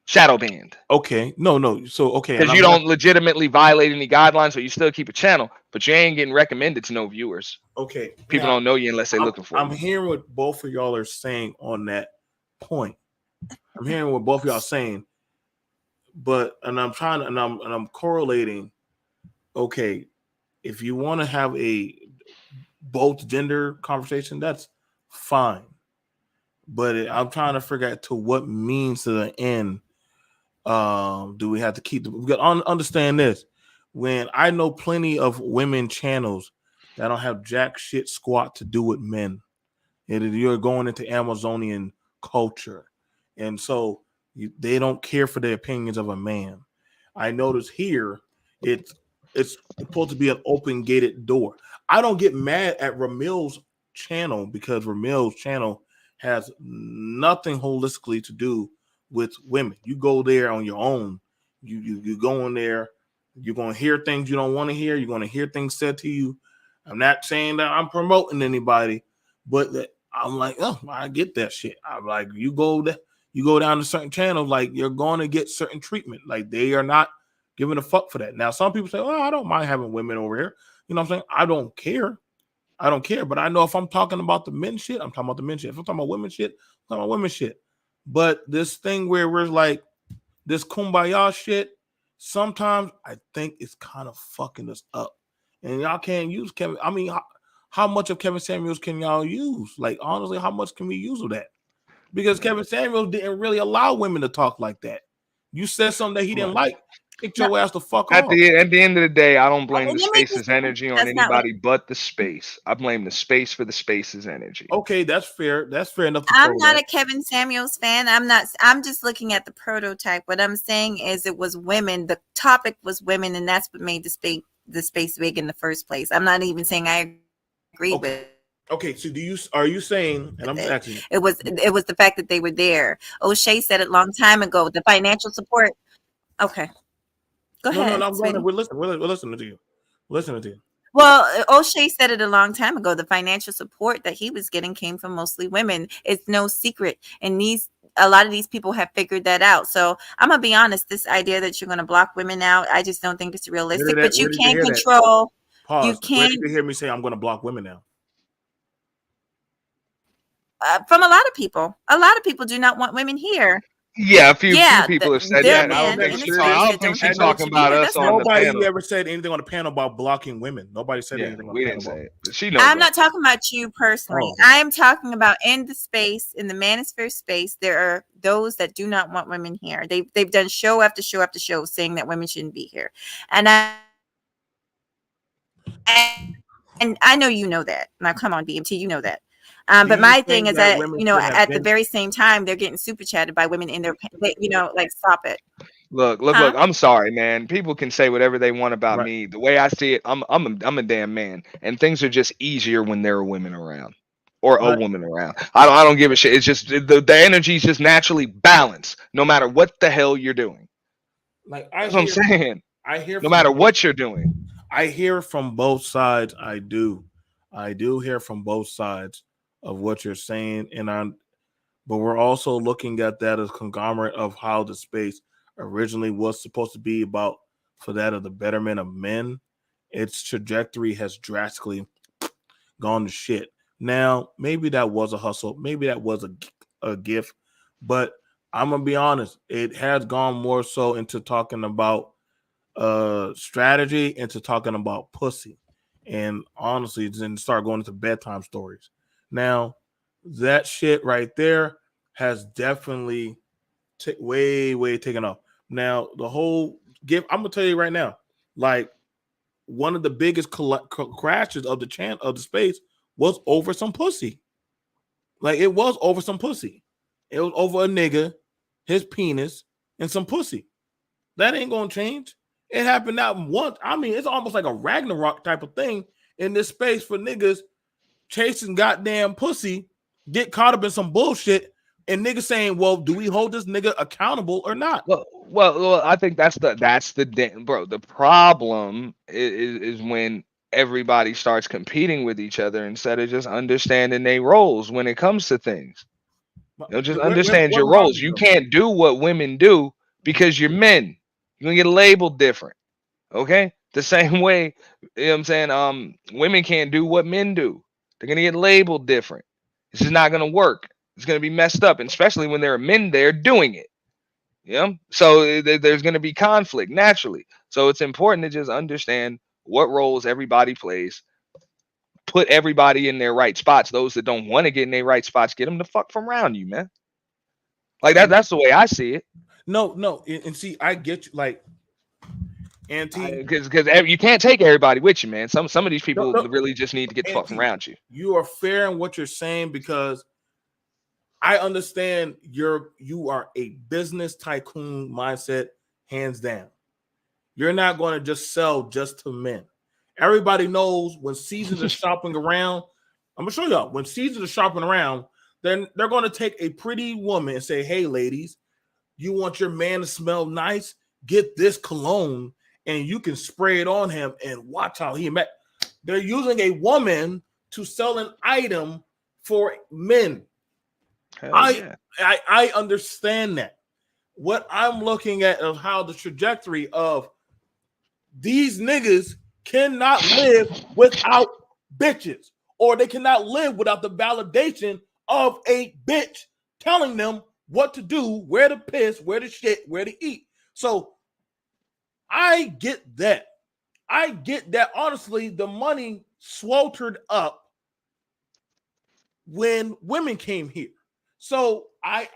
shadow banned. Okay, no. So because you don't legitimately violate any guidelines, so you still keep a channel, but you ain't getting recommended to no viewers. Okay, people don't know you unless they're looking for. I'm hearing what both of y'all are saying on that point. I'm hearing what both of y'all are saying, I'm correlating. Okay, if you want to have a both gender conversation, that's fine. But I'm trying to figure out to what means to the end. Do we have to keep? We got understand this. when I know plenty of women channels that don't have jack shit squat to do with men. And you're going into Amazonian culture. And so they don't care for the opinions of a man. I notice here it's supposed to be an open gated door. I don't get mad at Ramil's channel because Ramil's channel has nothing holistically to do with women. You go there on your own. You go in there. You're gonna hear things you don't want to hear. You're gonna hear things said to you. I'm not saying that I'm promoting anybody, but I'm like, oh, I get that shit. I'm like, you go down to certain channels, like you're going to get certain treatment. Like they are not giving a fuck for that. Now, some people say, oh, I don't mind having women over here. You know what I'm saying? I don't care. But I know if I'm talking about the men shit, I'm talking about the men shit. If I'm talking about women shit, I'm talking about women shit. But this thing where we're like this kumbaya shit, sometimes I think it's kind of fucking us up. And y'all can't use Kevin. I mean, how much of Kevin Samuels can y'all use? Like, honestly, how much can we use of that? Because Kevin Samuels didn't really allow women to talk like that. You said something that he didn't like, kicked your ass the fuck off. At the end of the day, I don't blame the let me space's just- energy on that's not what- anybody but the space. I blame the space for the space's energy. Okay, that's fair. That's fair enough. I'm not a Kevin Samuels fan. I'm just looking at the prototype. What I'm saying is it was women. The topic was women, and that's what made the space big in the first place. I'm not even saying I agree with. Okay, so are you saying, and I'm asking you, it was the fact that they were there. O'Shea said it a long time ago. The financial support. Okay, go ahead. No, sweetie. we're listening to you. Listening to you. Well, O'Shea said it a long time ago. The financial support that he was getting came from mostly women. It's no secret, and a lot of these people have figured that out. So I'm gonna be honest. This idea that you're gonna block women out, I just don't think it's realistic. But you can't control. Pause. You can't. Where did you hear me say I'm gonna block women now? From a lot of people. A lot of people do not want women here. Yeah, a few people have said they're that. I don't men think in she's the space that talking don't want about you here. us on the Nobody panel. ever said anything on the panel about blocking women. Nobody said anything on the we panel. didn't say it. But she knows. I'm not talking about you personally. Oh. I am talking about in the space, in the manosphere space, there are those that do not want women here. They've done show after show after show saying that women shouldn't be here. And I know you know that. Now come on, BMT, you know that. But my thing is that, at the very same time, they're getting super chatted by women in their, like, stop it. Look. I'm sorry, man. People can say whatever they want about me. The way I see it, I'm a damn man, and things are just easier when there are women around, or a woman around. I don't give a shit. It's just the energy is just naturally balanced, no matter what the hell you're doing. Like that's what I'm saying. I hear no matter what you're doing. I hear from both sides. I do hear from both sides of what you're saying, but we're also looking at that as conglomerate of how the space originally was supposed to be about, for that of the betterment of men. Its trajectory has drastically gone to shit. Now, maybe that was a hustle, maybe that was a gift, but I'm gonna be honest, it has gone more so into talking about strategy, into talking about pussy, and honestly, then start going into bedtime stories. Now, that shit right there has definitely way taken off. Now, the whole gift, I'm gonna tell you right now, like one of the biggest crashes of the space was over some pussy. Like it was over some pussy. It was over a nigga, his penis, and some pussy. That ain't gonna change. It happened not once. I mean, it's almost like a Ragnarok type of thing in this space for niggas chasing goddamn pussy, get caught up in some bullshit, and niggas saying, "Well, do we hold this nigga accountable or not?" Well, I think that's bro. The problem is when everybody starts competing with each other instead of just understanding their roles when it comes to things. Just understand your roles. You can't do what women do because you're men. You're gonna get labeled different. Okay? The same way, you know what I'm saying? Women can't do what men do. They're gonna get labeled different. This is not gonna work. It's gonna be messed up, and especially when there are men there doing it. Yeah. So there's gonna be conflict naturally. So it's important to just understand what roles everybody plays. Put everybody in their right spots. Those that don't want to get in their right spots, get them the fuck from around you, man. Like that's the way I see it. No, and see, I get you. Like, Because you can't take everybody with you, man. Some of these people really just need to get the fuck around you. You are fair in what you're saying because I understand you are a business tycoon mindset, hands down. You're not going to just sell just to men. Everybody knows when seasons are shopping around. I'm gonna show y'all when seasons are shopping around. Then they're going to take a pretty woman and say, "Hey, ladies, you want your man to smell nice? Get this cologne, and you can spray it on him, and watch how he met." They're using a woman to sell an item for men. I understand that. What I'm looking at is how the trajectory of these niggas cannot live without bitches, or they cannot live without the validation of a bitch telling them what to do, where to piss, where to shit, where to eat. So I get that. I get that. Honestly, the money sweltered up when women came here. So I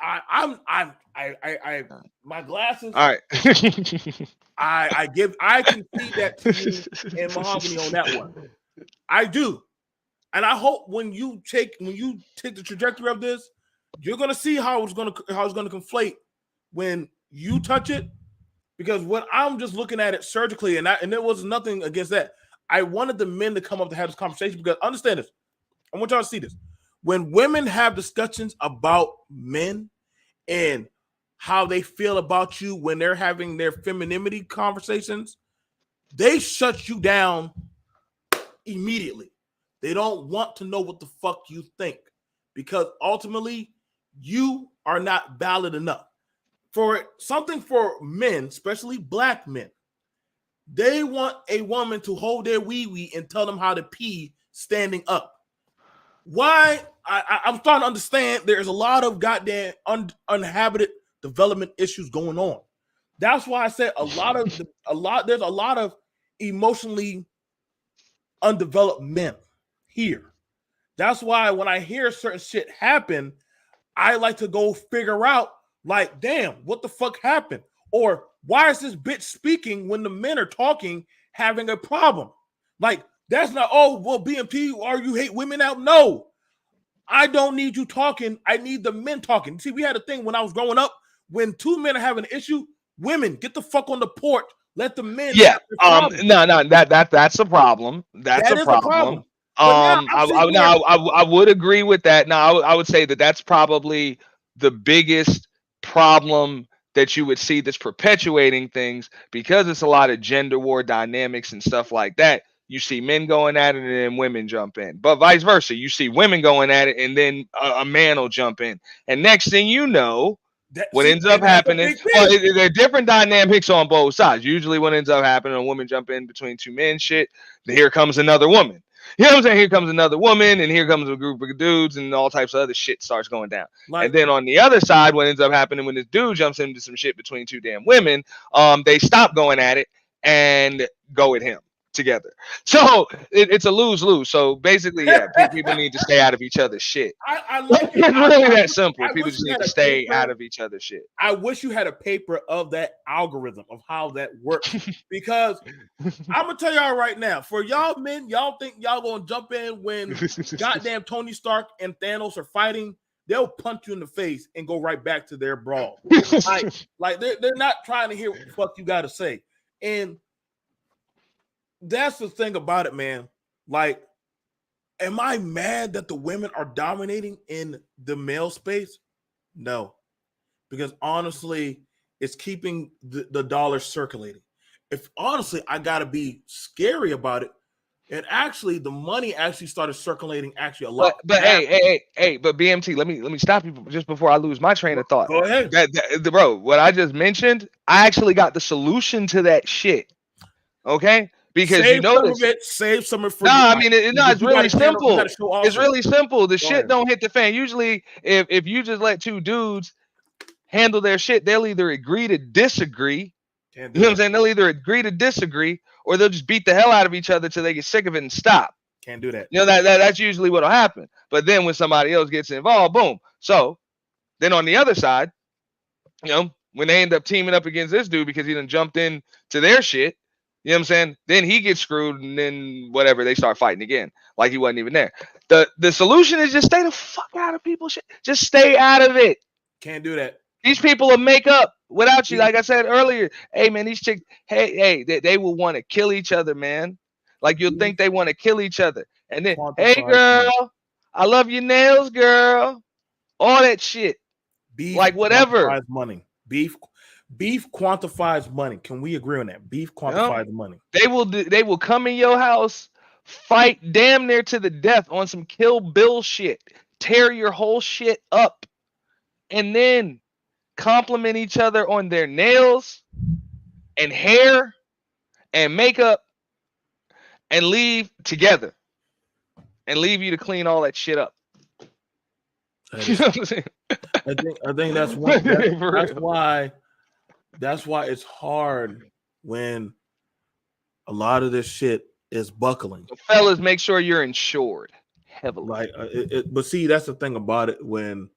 my glasses. All right. I can see that to you and Mahogany on that one. I do. And I hope when you take the trajectory of this, you're gonna see how it's gonna conflate when you touch it. Because when I'm just looking at it surgically, and there was nothing against that. I wanted the men to come up to have this conversation because understand this. I want y'all to see this. When women have discussions about men and how they feel about you when they're having their femininity conversations, they shut you down immediately. They don't want to know what the fuck you think because ultimately you are not valid enough. For something for men, especially black men, they want a woman to hold their wee-wee and tell them how to pee standing up. Why? I'm starting to understand there's a lot of goddamn uninhabited development issues going on. That's why I said there's a lot of emotionally undeveloped men here. That's why when I hear certain shit happen, I like to go figure out, like, damn, what the fuck happened? Or why is this bitch speaking when the men are talking, having a problem? Like, that's not, oh, well, BMP, or you hate women out? No, I don't need you talking. I need the men talking. See, we had a thing when I was growing up, when two men are having an issue, women, get the fuck on the porch. Let the men. Yeah. That's a problem. That's a problem. I would agree with that. Now, I would say that's probably the biggest problem that you would see that's perpetuating things because it's a lot of gender war dynamics and stuff like that. You see men going at it and then women jump in, but vice versa. You see women going at it and then a man will jump in. And next thing you know, what ends up happening, well, there are different dynamics on both sides. Usually what ends up happening, a woman jump in between two men, shit, here comes another woman. You know what I'm saying? Here comes another woman, and here comes a group of dudes, and all types of other shit starts going down. And then on the other side, what ends up happening when this dude jumps into some shit between two damn women, they stop going at it and go at him together. So it's a lose-lose. So basically, yeah, people need to stay out of each other's shit. I like it's really that simple. People just need to stay out of each other's shit. I wish you had a paper of that algorithm of how that works, because I'm gonna tell y'all right now, for y'all men, y'all think y'all gonna jump in when goddamn Tony Stark and Thanos are fighting? They'll punch you in the face and go right back to their brawl. like they're not trying to hear what the fuck you gotta say. And that's the thing about it, man. Like, am I mad that the women are dominating in the male space? No, because honestly, it's keeping the dollar circulating. If honestly, I gotta be scary about it, and actually, the money actually started circulating actually a lot. But hey, but BMT, let me stop you just before I lose my train of thought. Go ahead, bro. What I just mentioned, I actually got the solution to that shit. Okay. Because save you notice, save some of it for I mean, it's really simple. It's really simple. The shit don't hit the fan. Usually, if you just let two dudes handle their shit, they'll either agree to disagree. You know what I'm saying? They'll either agree to disagree, or they'll just beat the hell out of each other till they get sick of it and stop. Can't do that. You know that's usually what'll happen. But then when somebody else gets involved, boom. So then on the other side, you know, when they end up teaming up against this dude because he done jumped in to their shit. You know what I'm saying? Then he gets screwed, and then whatever, they start fighting again, like he wasn't even there. The solution is just stay the fuck out of people's shit. Just stay out of it. Can't do that. These people will make up without you. Like I said earlier, hey man, these chicks, hey, they will want to kill each other, man. Like you'll think they want to kill each other, and then, hey girl, I love your nails, girl. All that shit. Beef like whatever. Quantifies money. Beef quantifies money. Can we agree on that? Beef quantifies money. They will come in your house, fight damn near to the death on some Kill Bill shit, tear your whole shit up, and then compliment each other on their nails and hair and makeup and leave together and leave you to clean all that shit up. You know what I'm saying? I think that's why it's hard when a lot of this shit is buckling. So fellas, make sure you're insured heavily. Like, but see, that's the thing about it. When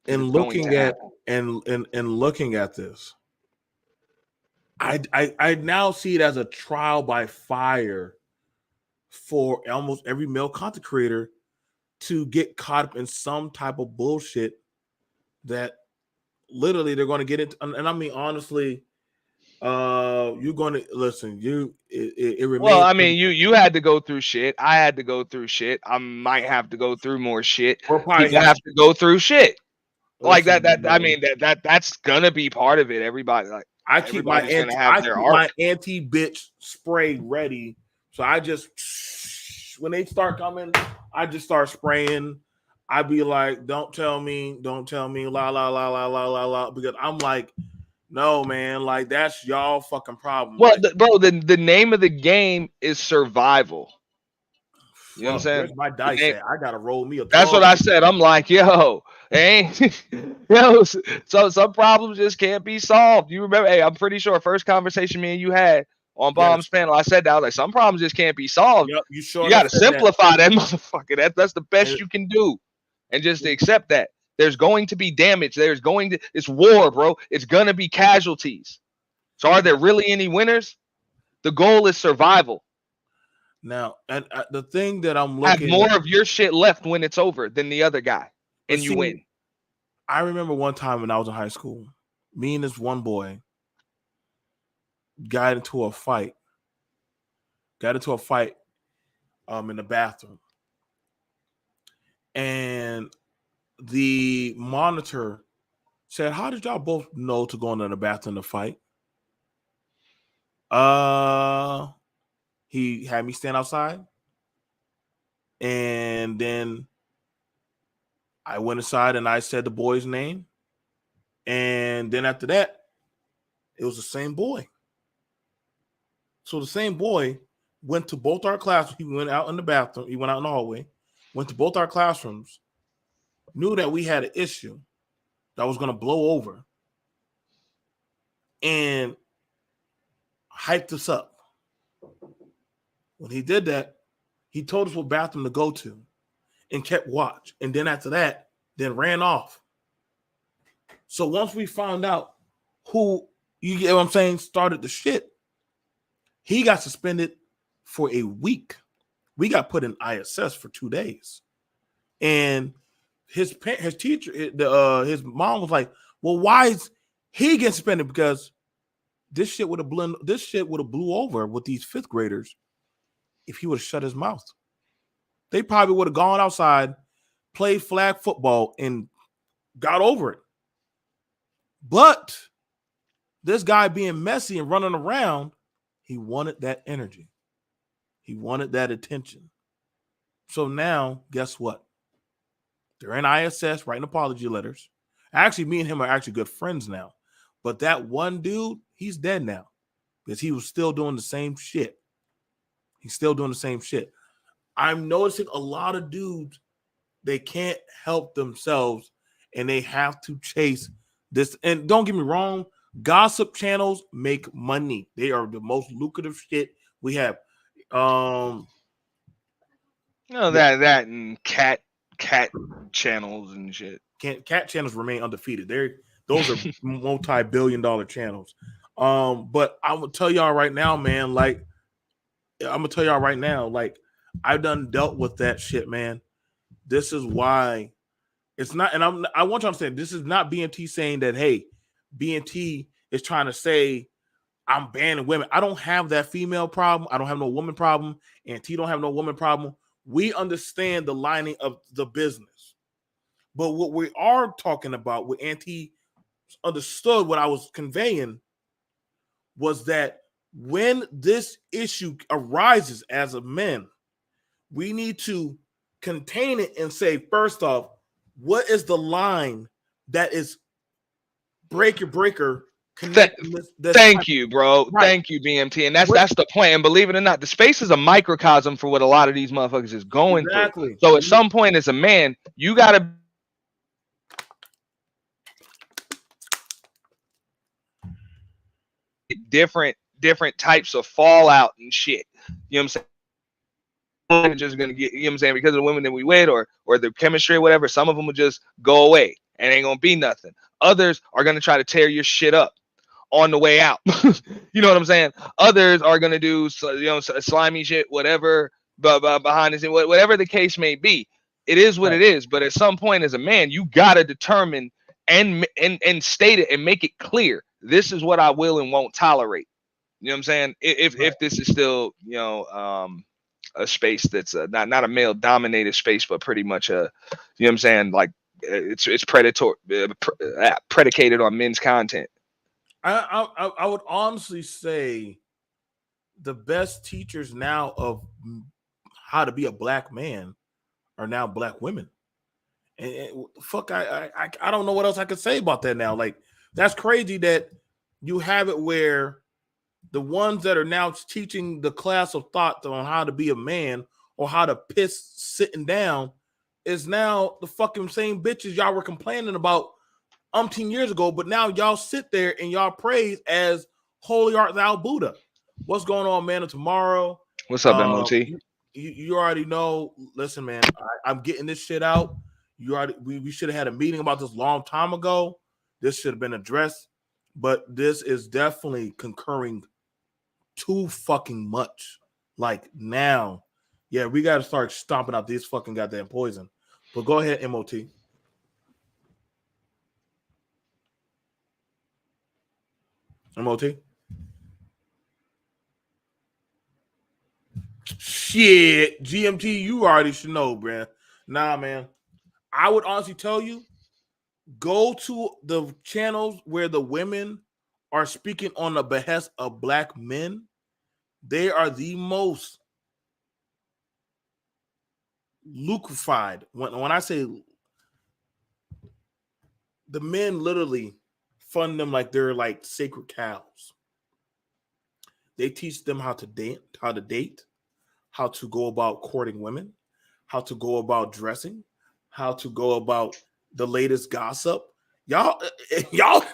looking at this, I now see it as a trial by fire for almost every male content creator to get caught up in some type of bullshit that literally they're going to get into. And I mean, honestly, you're going to listen. It remains. Well, I mean, you had to go through shit. I had to go through shit. I might have to go through more shit. People have to go through shit like that. I mean, that's gonna be part of it. Everybody, like, I keep my anti-bitch spray ready. So I just, when they start coming, I just start spraying. I be like, don't tell me, la la la la la la la, because I'm like, no, man, like that's y'all fucking problem. Well, the name of the game is survival. You know what I'm saying? Where's my dice at? I gotta roll me a. That's what I said. I'm like, yo, so some problems just can't be solved. You remember? Hey, I'm pretty sure first conversation me and you had on Bomb's panel, I said that, I was like, some problems just can't be solved. Yep, you got to simplify that motherfucker. That's the best you can do, and just accept that there's going to be damage. It's war, bro. It's gonna be casualties. So are there really any winners? The goal is survival. Now, and the thing that I'm looking have more of your shit left when it's over than the other guy, and you win. I remember one time when I was in high school, me and this one boy got into a fight in the bathroom, and the monitor said, "How did y'all both know to go into the bathroom to fight?" He had me stand outside, and then I went inside and I said the boy's name, and then after that, it was the same boy. So the same boy went to both our classrooms. He went out in the bathroom. He went out in the hallway, went to both our classrooms, knew that we had an issue that was going to blow over, and hyped us up. When he did that, he told us what bathroom to go to and kept watch. And then after that, then ran off. So once we found out who, you get what I'm saying, started the shit, he got suspended for a week. We got put in ISS for 2 days. And his teacher, his mom was like, well, why is he getting suspended? Because this shit would have blew over with these fifth graders if he would have shut his mouth. They probably would have gone outside, played flag football, and got over it. But this guy being messy and running around, he wanted that energy. He wanted that attention. So now, guess what? They're in ISS writing apology letters. Actually, me and him are actually good friends now. But that one dude, he's dead now because he was still doing the same shit. He's still doing the same shit. I'm noticing a lot of dudes, they can't help themselves and they have to chase this. And don't get me wrong, gossip channels make money. They are the most lucrative shit we have. That and cat channels and shit. Cat channels remain undefeated. Those are multi-billion-dollar channels. But I'm gonna tell y'all right now, man. Like, I've done dealt with that shit, man. This is why it's not, and I want you to understand, this is not BMT saying that, hey, BMT is trying to say I'm banning women. I don't have that female problem. I don't have no woman problem. And T don't have no woman problem. We understand the lining of the business. But what we are talking about, what Auntie understood, what I was conveying, was that when this issue arises as a men, we need to contain it and say, first off, what is the line that is breaker Thank you, bro. Right. Thank you, BMT. And that's the point. And believe it or not, the space is a microcosm for what a lot of these motherfuckers is going through. So at some point as a man, you gotta different types of fallout and shit. You know what I'm saying? Just gonna get, you know what I'm saying, because of the women that we with or the chemistry or whatever, some of them will just go away and ain't gonna be nothing. Others are gonna try to tear your shit up on the way out. You know what I'm saying? Others are gonna do, you know, slimy shit, whatever, but behind the scene, whatever the case may be. It is what it is. But at some point, as a man, you gotta determine and state it and make it clear. This is what I will and won't tolerate. You know what I'm saying? If this is still, you know, a space that's not a male dominated space, but pretty much a, you know what I'm saying, like it's predatory, predicated on men's content. I would honestly say the best teachers now of how to be a black man are now black women. And fuck, I don't know what else I could say about that now. Like, that's crazy that you have it where the ones that are now teaching the class of thought on how to be a man or how to piss sitting down is now the fucking same bitches y'all were complaining about umpteen years ago, but now y'all sit there and y'all praise as holy art thou Buddha. What's going on, man? Tomorrow. What's up, MOT? You already know. Listen, man, I'm getting this shit out. We should have had a meeting about this long time ago. This should have been addressed, but this is definitely concurring too fucking much. Like now, yeah, we got to start stomping out this fucking goddamn poison. But go ahead, MOT. MOT. Shit, GMT, you already should know, bruh. Nah, man. I would honestly tell you, go to the channels where the women are speaking on the behest of black men. They are the most lucrafied. When I say the men literally fund them like they're like sacred cows. They teach them how to date, how to go about courting women, how to go about dressing, how to go about the latest gossip. Y'all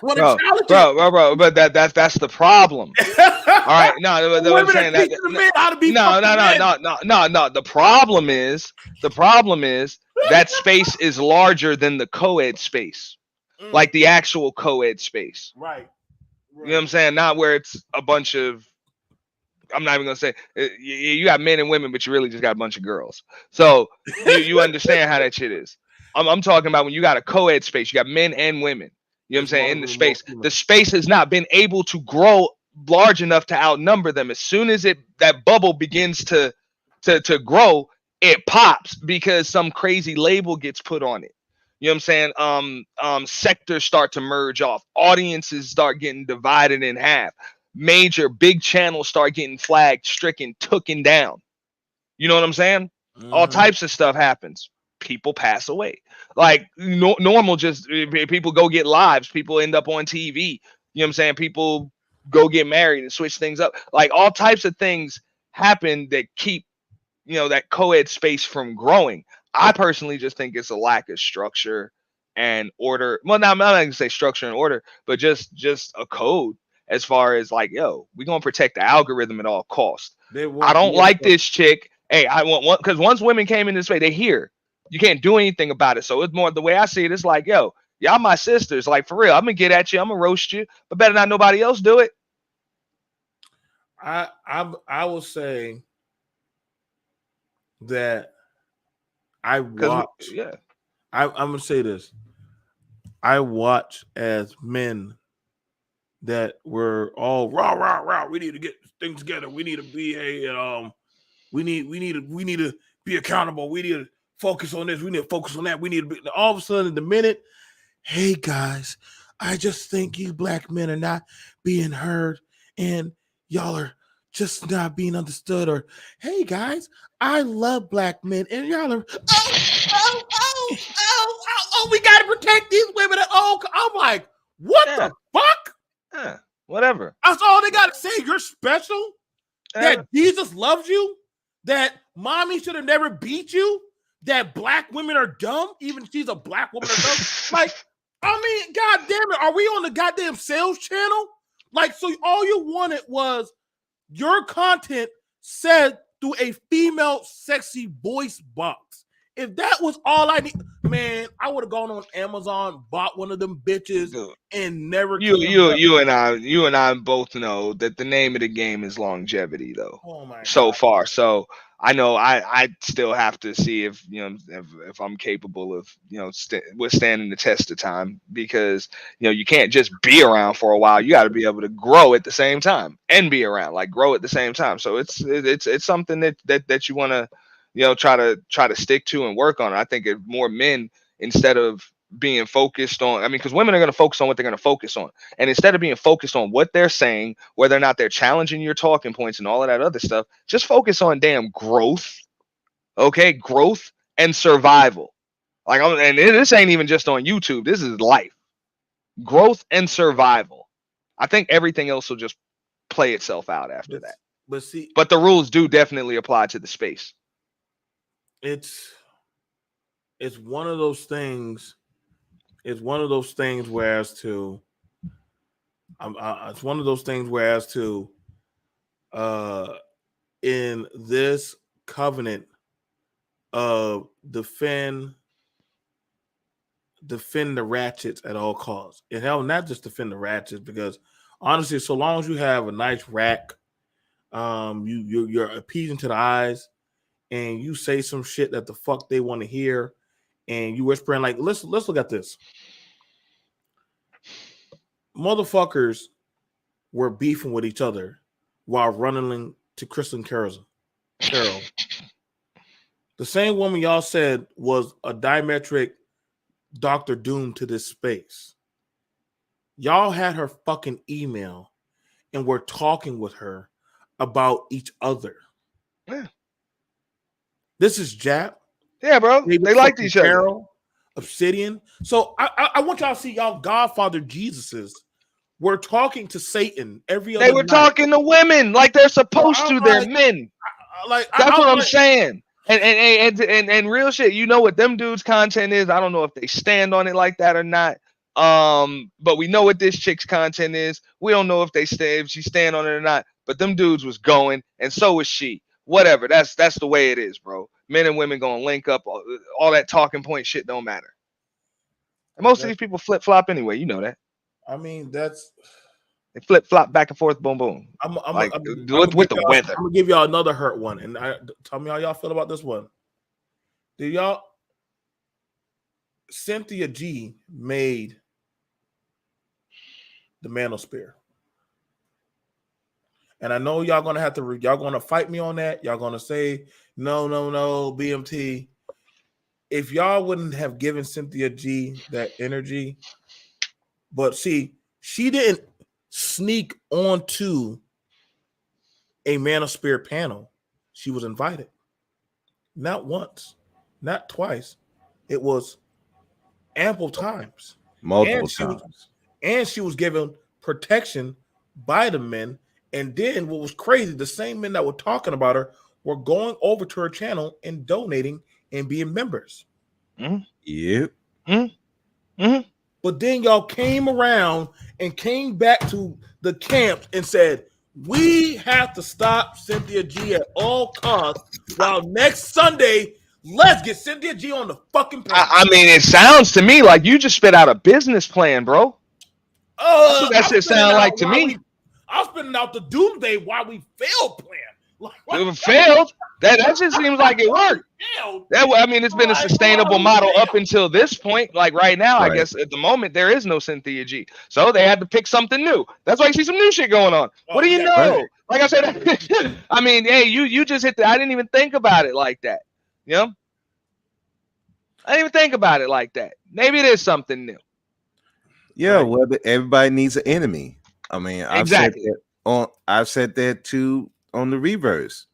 want to challenge bro, but that's the problem. All right, no, I'm saying that. No. The problem is that space is larger than the co-ed space, like the actual co-ed space. Right. You know what I'm saying? Not where it's a bunch of. I'm not even gonna say you got men and women, but you really just got a bunch of girls. So you understand how that shit is. I'm talking about when you got a co-ed space, you got men and women. You know what I'm saying? In the space, the space has not been able to grow large enough to outnumber them. As soon as that bubble begins to grow, it pops because some crazy label gets put on it. You know what I'm saying? Sectors start to merge off. Audiences start getting divided in half. Major big channels start getting flagged, stricken, tooken down. You know what I'm saying? All types of stuff happens. People pass away. Like normal, just people go get lives. People end up on TV. You know what I'm saying? People go get married and switch things up. Like all types of things happen that keep, you know, that co-ed space from growing. I personally just think it's a lack of structure and order. Well, now I'm not going to say structure and order, but just a code as far as like, yo, we're going to protect the algorithm at all costs. I don't like this chick. Hey, I want one, because once women came in this way, they hear you can't do anything about it. So it's more the way I see it. It's like, yo, y'all my sisters. Like for real, I'm gonna get at you. I'm gonna roast you, but better not nobody else do it. I will say that I watch. Yeah. I'm gonna say this. I watch as men that were all rah. We need to get things together. We need to be we need to be accountable. We need to focus on this. We need to focus on that. We need to be all of a sudden the minute, hey guys, I just think you black men are not being heard and y'all are just not being understood. Or hey guys, I love black men and y'all are we gotta protect these women. I'm like, what the fuck? Yeah, whatever. That's all they gotta say. You're special. That Jesus loves you. That mommy should have never beat you. That black women are dumb. Even if she's a black woman are dumb. Like, I mean, god damn it. Are we on the goddamn sales channel? Like, so all you wanted was your content said through a female sexy voice box. If that was all I need, man, I would have gone on Amazon, bought one of them bitches, and never. You and I both know that the name of the game is longevity, though. Oh my so God. far, so I know I still have to see if if I'm capable of withstanding the test of time, because you can't just be around for a while. You got to be able to grow at the same time and be around, like grow at the same time. So it's something that you want to try to stick to and work on. I think if more men, instead of being focused on, because women are going to focus on what they're going to focus on, and instead of being focused on what they're saying, whether or not they're challenging your talking points and all of that other stuff, just focus on damn growth. Okay, growth and survival. And this ain't even just on YouTube. This is life. Growth and survival. I think everything else will just play itself out after that. But the rules do definitely apply to the space. It's one of those things. It's one of those things whereas to in this covenant of defend the ratchets at all costs. And hell, not just defend the ratchets, because honestly, so long as you have a nice rack, you're appeasing to the eyes, and you say some shit that the fuck they want to hear, and you whispering like, let's look at this. Motherfuckers were beefing with each other while running to Kristen Carol. The same woman y'all said was a diametric Dr. Doom to this space. Y'all had her fucking email and were talking with her about each other. Yeah. This is Jap. Yeah, bro. They liked each other. Obsidian. So I want y'all to see y'all Godfather Jesuses were talking to Satan every other night. They were talking to women like they're supposed to. They're men. That's what I'm saying. And real shit. You know what them dudes' content is. I don't know if they stand on it like that or not. But we know what this chick's content is. We don't know if she stand on it or not. But them dudes was going, and so was she. Whatever. That's the way it is, bro. Men and women gonna link up. All that talking point shit don't matter. And most of these people flip flop anyway. You know that. I mean, they flip flop back and forth. Boom boom. With the weather. I'm gonna give y'all another hurt one, and tell me how y'all feel about this one. Did y'all? Cynthia G made the manosphere. And I know y'all gonna fight me on that. Y'all gonna say no, BMT. If y'all wouldn't have given Cynthia G that energy, but see, she didn't sneak onto a manosphere panel. She was invited, not once, not twice. It was ample times, multiple times, and she was given protection by the men. And then what was crazy, the same men that were talking about her were going over to her channel and donating and being members. Mm-hmm. Yep. Mm-hmm. Mm-hmm. But then y'all came around and came back to the camp and said, we have to stop Cynthia G at all costs. While next Sunday, let's get Cynthia G on the fucking panel. I mean, it sounds to me like you just spit out a business plan, bro. That's what that shit sound like to me. I'm spinning out the doomsday while we failed plan. It failed. That just seems like it worked. I mean, it's been a sustainable model up until this point. Like right now, I guess at the moment there is no Cynthia G, so they had to pick something new. That's why you see some new shit going on. What do you know? Right. Like I said, I mean, hey, you just hit. I didn't even think about it like that. You know, I didn't even think about it like that. Maybe it is something new. Yeah, well, everybody needs an enemy. I mean, I've said that too on the reverse.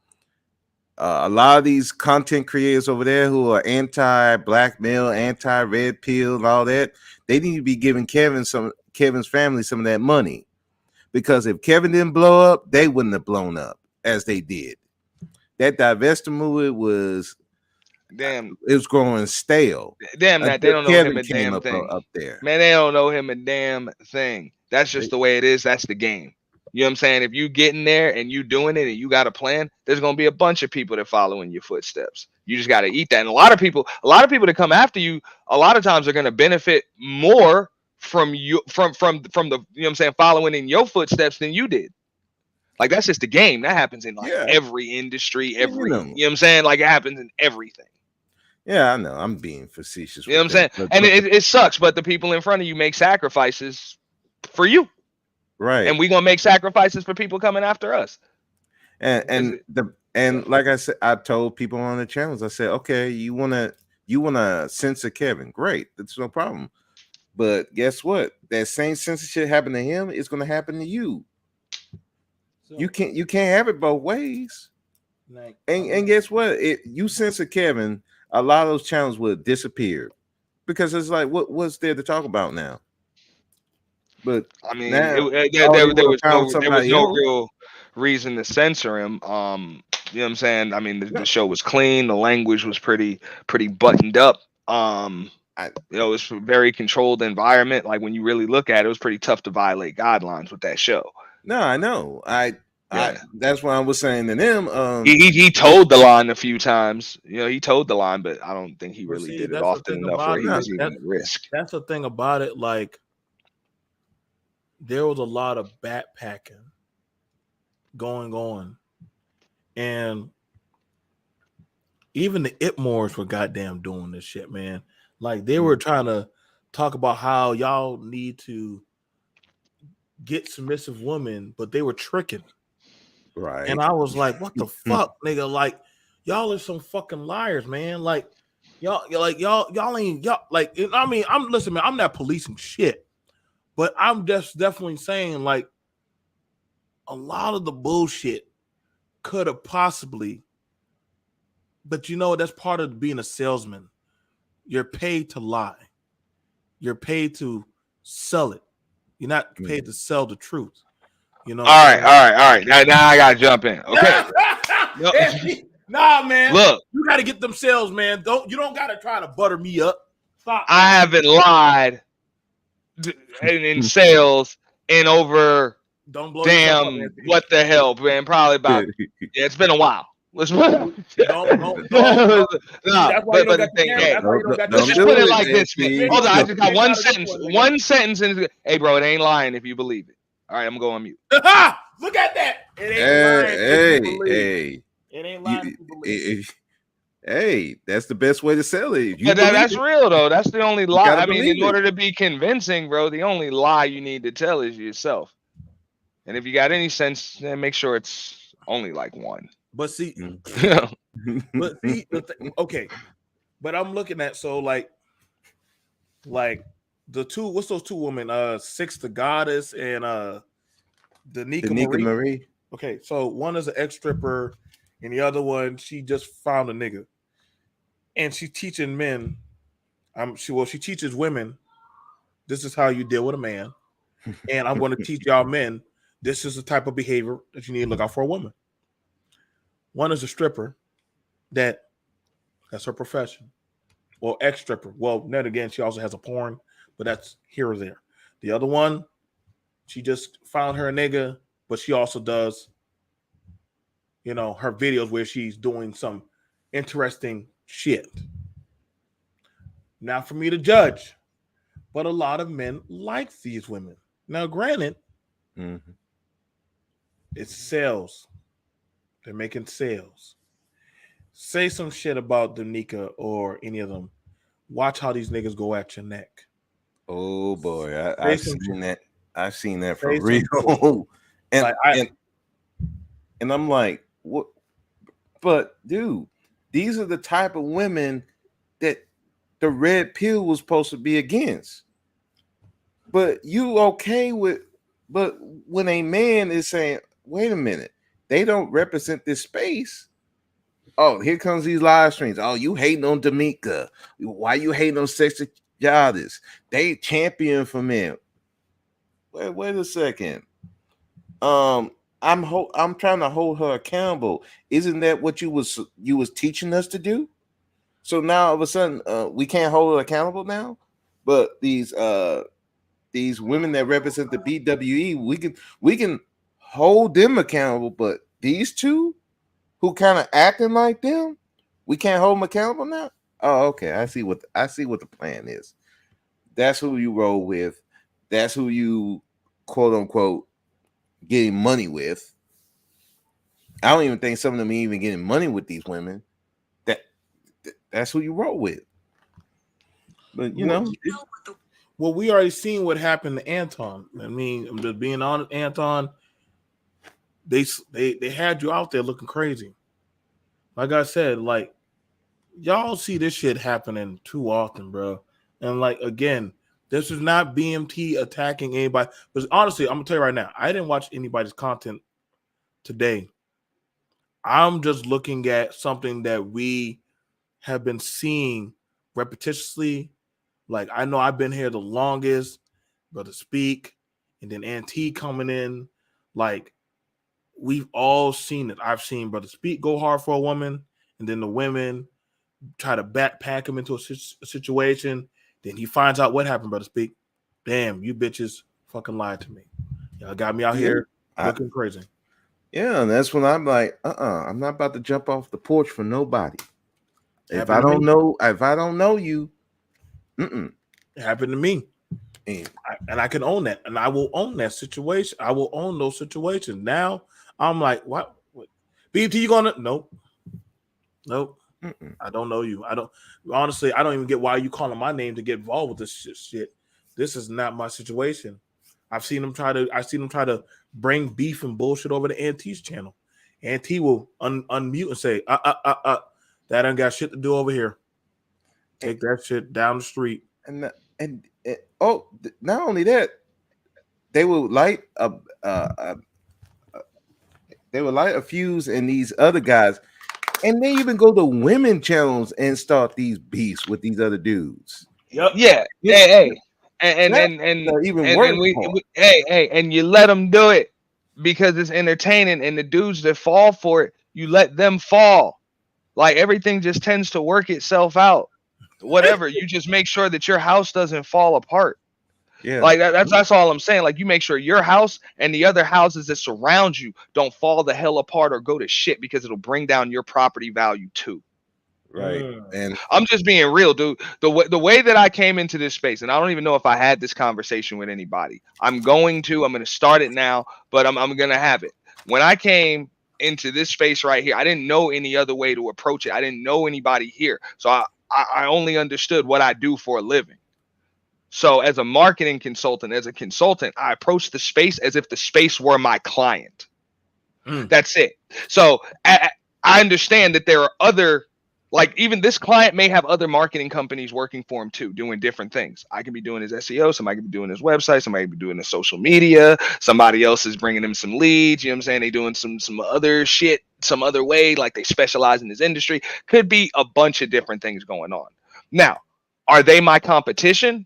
A lot of these content creators over there who are anti-black male, anti-red pill, and all that, they need to be giving Kevin's family some of that money, because if Kevin didn't blow up, they wouldn't have blown up as they did. That divestiture movie was it was growing stale. Damn that they don't know him a damn thing up there. Man, they don't know him a damn thing. That's just the way it is. That's the game. You know what I'm saying? If you get in there and you doing it and you got a plan, there's gonna be a bunch of people that follow in your footsteps. You just gotta eat that. And a lot of people that come after you, a lot of times are gonna benefit more from you from the, you know what I'm saying, following in your footsteps than you did. Like that's just the game. That happens in like every industry, you know what I'm saying? Like it happens in everything. Yeah, I know. I'm being facetious. You know what I'm saying? And it sucks, but the people in front of you make sacrifices for you. Right. And we're gonna make sacrifices for people coming after us. And like I said, I told people on the channels, I said, okay, you wanna censor Kevin, great, that's no problem. But guess what? That same censorship happened to him, it's gonna happen to you. So, you can't have it both ways. Like, and guess what? You censor Kevin, a lot of those channels would disappear, because it's like what's there to talk about now? But I mean, there was no real reason to censor him. You know what I'm saying? I mean, the show was clean. The language was pretty buttoned up. It was a very controlled environment. Like when you really look at it, it was pretty tough to violate guidelines with that show. No, I know. That's why I was saying to them. He told the line a few times. You know, he told the line, but I don't think he really did it often enough where he was even at risk. That's the thing about it. Like, there was a lot of backpacking going on, and even the Itmores were goddamn doing this shit, man. Like they were trying to talk about how y'all need to get submissive women, but they were tricking. Right. And I was like, what the fuck, nigga? Like, y'all are some fucking liars, man. Like, y'all ain't like, I mean, listen, man, I'm not policing shit. But I'm just definitely saying, like, a lot of the bullshit could have possibly, but you know, that's part of being a salesman. You're paid to lie. You're paid to sell it. You're not paid to sell the truth. You know. All right. Now I gotta jump in. Okay. Nah, man. Look, you gotta get them sales, man. You don't gotta try to butter me up. Stop. I haven't lied in sales in over what the hell, man? Probably about it's been a while. Let's put it like this, man. Hold on, I just got one sentence, and hey, bro, it ain't lying if you believe it. All right, I'm going on mute. Look at that. It ain't lying. Hey. It ain't lying if you believe. Hey, that's the best way to sell it. That's real though. That's the only lie. I mean, in order to be convincing, bro, the only lie you need to tell is yourself. And if you got any sense, then make sure it's only like one. But see, okay. But I'm looking at like the two. What's those two women? Six the Goddess and Danica Marie. Okay, so one is an ex-stripper, and the other one, she just found a nigga. And she's teaching men. She teaches women, this is how you deal with a man. And I'm going to teach y'all men, this is the type of behavior that you need to look out for a woman. One is a stripper that's her profession. Well, ex-stripper. Well, then again, she also has a porn, but that's here or there. The other one, she just found her a nigga, but she also does, her videos where she's doing some interesting shit. Not for me to judge, but a lot of men like these women. Now, granted, It's sales. They're making sales. Say some shit about Danica or any of them. Watch how these niggas go at your neck. Oh boy, Say I've some seen shit. that. I've seen that for Say some shit. real. and, Like, and I'm like, what? But dude, these are the type of women that the red pill was supposed to be against. But you okay with? But when a man is saying, "Wait a minute, they don't represent this space." Oh, here comes these live streams. Oh, you hating on D'Amica? Why you hating on Sexy Goddess? They champion for men. Wait a second. I'm trying to hold her accountable. Isn't that what you was teaching us to do? So now all of a sudden we can't hold her accountable now. But these women that represent the BWE, we can hold them accountable. But these two who kind of acting like them, we can't hold them accountable now. Oh, okay. I see what the plan is. That's who you roll with. That's who you quote unquote getting money with. I don't even think some of them even getting money with these women. That's who you roll with. But you know, well, we already seen what happened to Anton. I mean, I'm just being honest, Anton. They had you out there looking crazy. Like I said, like y'all see this shit happening too often, bro. And like again, this is not BMT attacking anybody. But honestly, I'm gonna tell you right now, I didn't watch anybody's content today. I'm just looking at something that we have been seeing repetitiously. Like I know I've been here the longest, Brother Speak, and then Auntie coming in. Like we've all seen it. I've seen Brother Speak go hard for a woman, and then the women try to backpack him into a situation. Then he finds out what happened, Brother Speak. Damn, you bitches fucking lied to me. Y'all got me out here looking crazy. Yeah, and that's when I'm like, I'm not about to jump off the porch for nobody. If I don't know you, it happened to me. And I can own that. And I will own that situation. I will own those situations. Now I'm like, what? BT, you gonna? Nope. I don't know you. I don't even get why you calling my name to get involved with this shit. This is not my situation. I've seen them try to bring beef and bullshit over to Auntie's channel. Auntie will unmute and say, that ain't got shit to do over here. Take that shit down the street. And not only that, they will light a fuse in these other guys, and they even go to women channels and start these beefs with these other dudes. Yep. Yeah. Hey. And you let them do it because it's entertaining, and the dudes that fall for it, you let them fall. Like everything just tends to work itself out. Whatever, you just make sure that your house doesn't fall apart. Yeah, like that's all I'm saying. Like you make sure your house and the other houses that surround you don't fall the hell apart or go to shit, because it'll bring down your property value too. Right. And I'm just being real, dude. The way that I came into this space, and I don't even know if I had this conversation with anybody. I'm going to start it now, but I'm going to have it. When I came into this space right here, I didn't know any other way to approach it. I didn't know anybody here. So I only understood what I do for a living. So as a marketing consultant, I approached the space as if the space were my client. That's it. So I understand that there are other, like even this client may have other marketing companies working for him too, doing different things. I could be doing his SEO. Somebody could be doing his website. Somebody could be doing his social media. Somebody else is bringing him some leads. You know what I'm saying? They doing some other shit, some other way, like they specialize in this industry. Could be a bunch of different things going on. Now, are they my competition?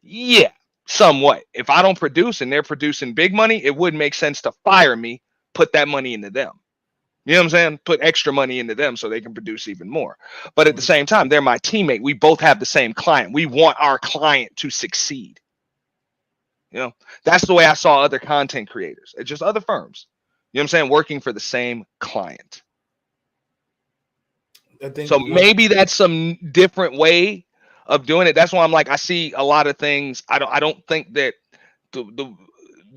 Yeah, somewhat. If I don't produce and they're producing big money, it would make sense to fire me, put that money into them. You know what I'm saying? Put extra money into them so they can produce even more. But at the same time, they're my teammate. We both have the same client. We want our client to succeed. You know, that's the way I saw other content creators. It's just other firms. You know what I'm saying? Working for the same client. So maybe that's some different way of doing it. That's why I'm like, I see a lot of things. I don't think that the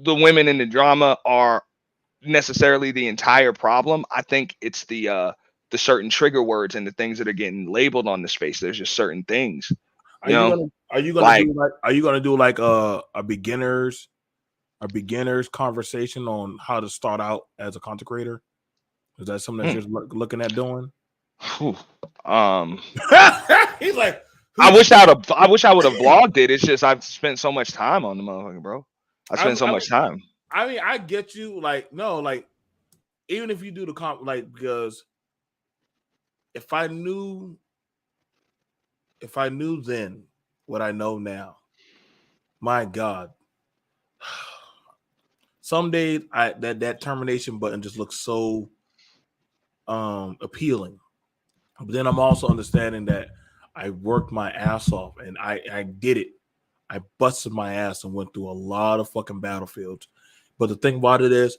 women in the drama are necessarily the entire problem. I think it's the certain trigger words and the things that are getting labeled on the space. There's just certain things. Are you gonna do like a beginner's conversation on how to start out as a content creator? Is that something that you're looking at doing? He's like, I wish I would have blogged it. It's just I've spent so much time on the motherfucker, bro. I spent so much time. I mean, I get you. Like, no, like, even if you do the comp, like, because if I knew then what I know now, my God, some days that termination button just looks so appealing. But then I'm also understanding that I worked my ass off and I did it. I busted my ass and went through a lot of fucking battlefields. But the thing about it is,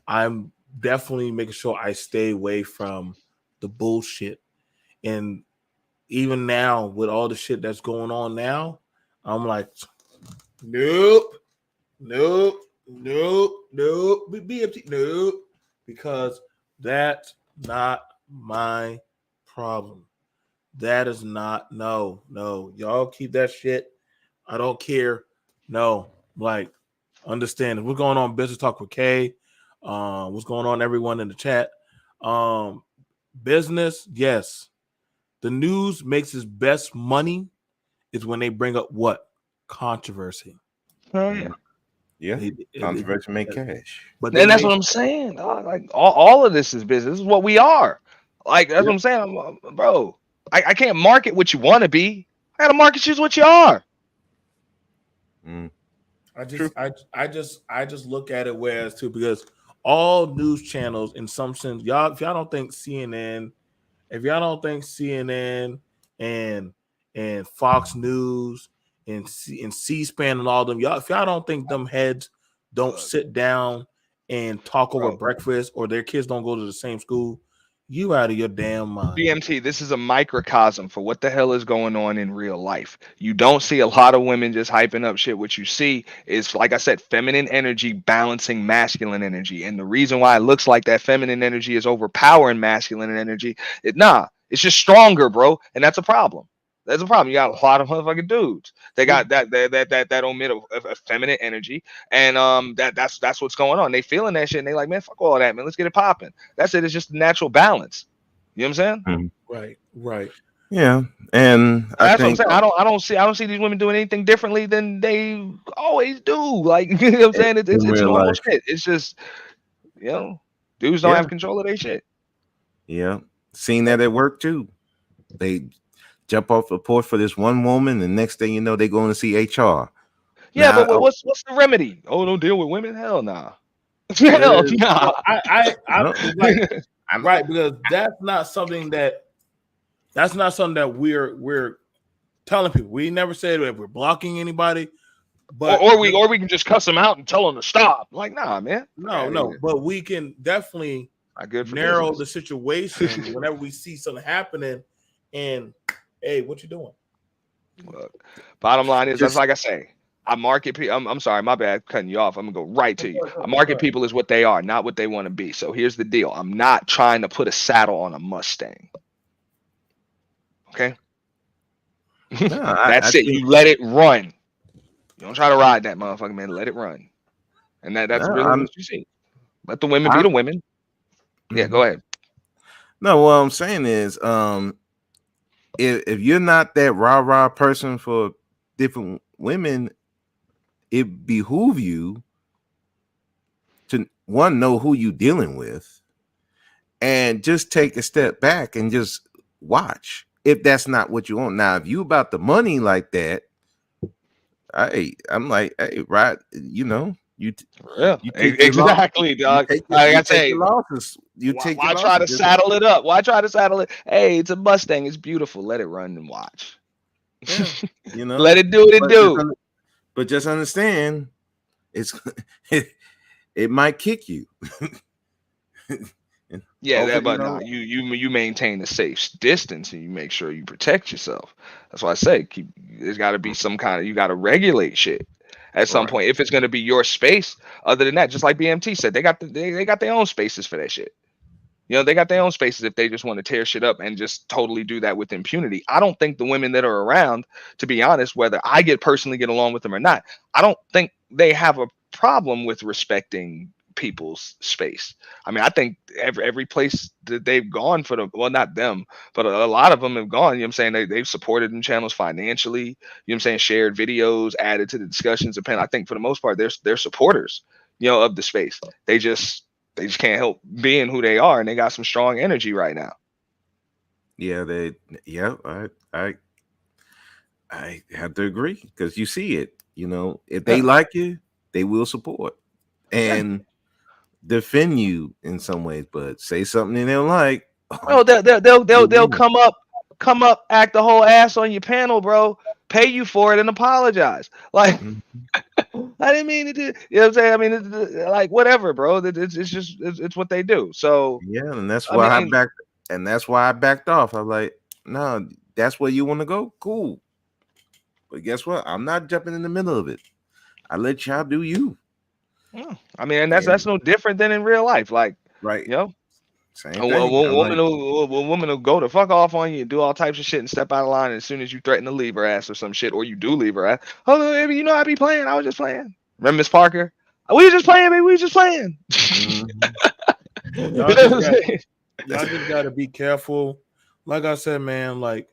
I'm definitely making sure I stay away from the bullshit. And even now, with all the shit that's going on now, I'm like, nope, BFT, nope, because that's not my problem. That is not, no. Y'all keep that shit. I don't care. No, like, understand. What's going on? Business Talk with Kay. What's going on, everyone in the chat? Business, yes. The news makes its best money is when they bring up what? Controversy. Oh yeah. Yeah, controversy make cash. But then that's what I'm saying. Dog. Like all of this is business. This is what we are. Like that's what I'm saying, bro. I can't market what you want to be. I gotta market you as what you are. I just look at it whereas too, because all news channels in some sense, y'all, if y'all don't think CNN and Fox News and C-SPAN and all them, y'all, if y'all don't think them heads don't sit down and talk over breakfast, or their kids don't go to the same school, you out of your damn mind. BMT, this is a microcosm for what the hell is going on in real life. You don't see a lot of women just hyping up shit. What you see is, like I said, feminine energy balancing masculine energy. And the reason why it looks like that feminine energy is overpowering masculine energy, it's just stronger, bro. And that's a problem. That's a problem. You got a lot of motherfucking dudes. They got that omit of feminine energy, and that's what's going on. They feeling that shit, and they like, man, fuck all that, man. Let's get it popping. That's it. It's just a natural balance. You know what I'm saying? Right. Yeah, and that's what I'm saying. I don't see these women doing anything differently than they always do. Like, you know what I'm saying? It's normal shit. It's just, dudes don't have control of their shit. Yeah, seen that at work too. They jump off the porch for this one woman, and next thing you know, they're going to see HR. Yeah, now, but what's the remedy? Oh, don't deal with women? Hell nah. Hell nah. Right, because that's not something that we're telling people. We never said that we're blocking anybody, but or we can just cuss them out and tell them to stop. Like, nah, man. No, but we can definitely narrow the situation whenever we see something happening. And hey, what you doing? Look, bottom line is, that's like I say, I market people. I'm sorry, my bad, cutting you off. I'm gonna go right to you. I market people as what they are, not what they want to be. So here's the deal: I'm not trying to put a saddle on a Mustang. Okay, that's it. You let it run. You don't try to ride that motherfucker, man. Let it run, and that's really what you see. Let the women be the women. Yeah, go ahead. No, what I'm saying is, if you're not that rah-rah person for different women, it behoove you to know who you're dealing with, and just take a step back and just watch. If that's not what you want. Now, if you about the money like that, I'm like, hey, right, exactly, dog. Like I say, why try to saddle it up? Why try to saddle it? Hey, it's a Mustang. It's beautiful. Let it run and watch. Yeah, let it do what it do. But just understand, it might kick you. Yeah, but you maintain a safe distance and you make sure you protect yourself. That's why I say there's got to be some kind of, you got to regulate shit. at some point if it's going to be your space. Other than that, just like BMT said, they got they got their own spaces for that shit. You know, they got their own spaces if they just want to tear shit up and just totally do that with impunity. I don't think the women that are around, to be honest, whether I personally get along with them or not, I don't think they have a problem with respecting people's space. I mean, I think every place that they've gone for them, well, not them, but a lot of them have gone, you know what I'm saying? They've supported them channels financially, you know what I'm saying? Shared videos, added to the discussions. I think for the most part, they're supporters, you know, of the space. They just can't help being who they are, and they got some strong energy right now. Yeah, I have to agree because you see it. You know, if they like you, they will support and defend you in some ways. But say something they don't like. Oh, they'll come up, act the whole ass on your panel, bro. Pay you for it and apologize. Like, I didn't mean to do. You know what I'm saying? I mean, it's like whatever, bro. It's just it's what they do. So yeah, and that's why I backed. And that's why I backed off. I'm like, no, that's where you want to go. Cool. But guess what? I'm not jumping in the middle of it. I let y'all do you. Yeah. I mean, and that's no different than in real life. Like, right, you know, same thing. A woman will go to fuck off on you and do all types of shit and step out of line. And as soon as you threaten to leave her ass or some shit, or you do leave her ass, oh no, baby, you know I be playing. I was just playing. Remember Miss Parker? We were just playing, baby. We were just playing. Y'all just gotta be careful. Like I said, man, like,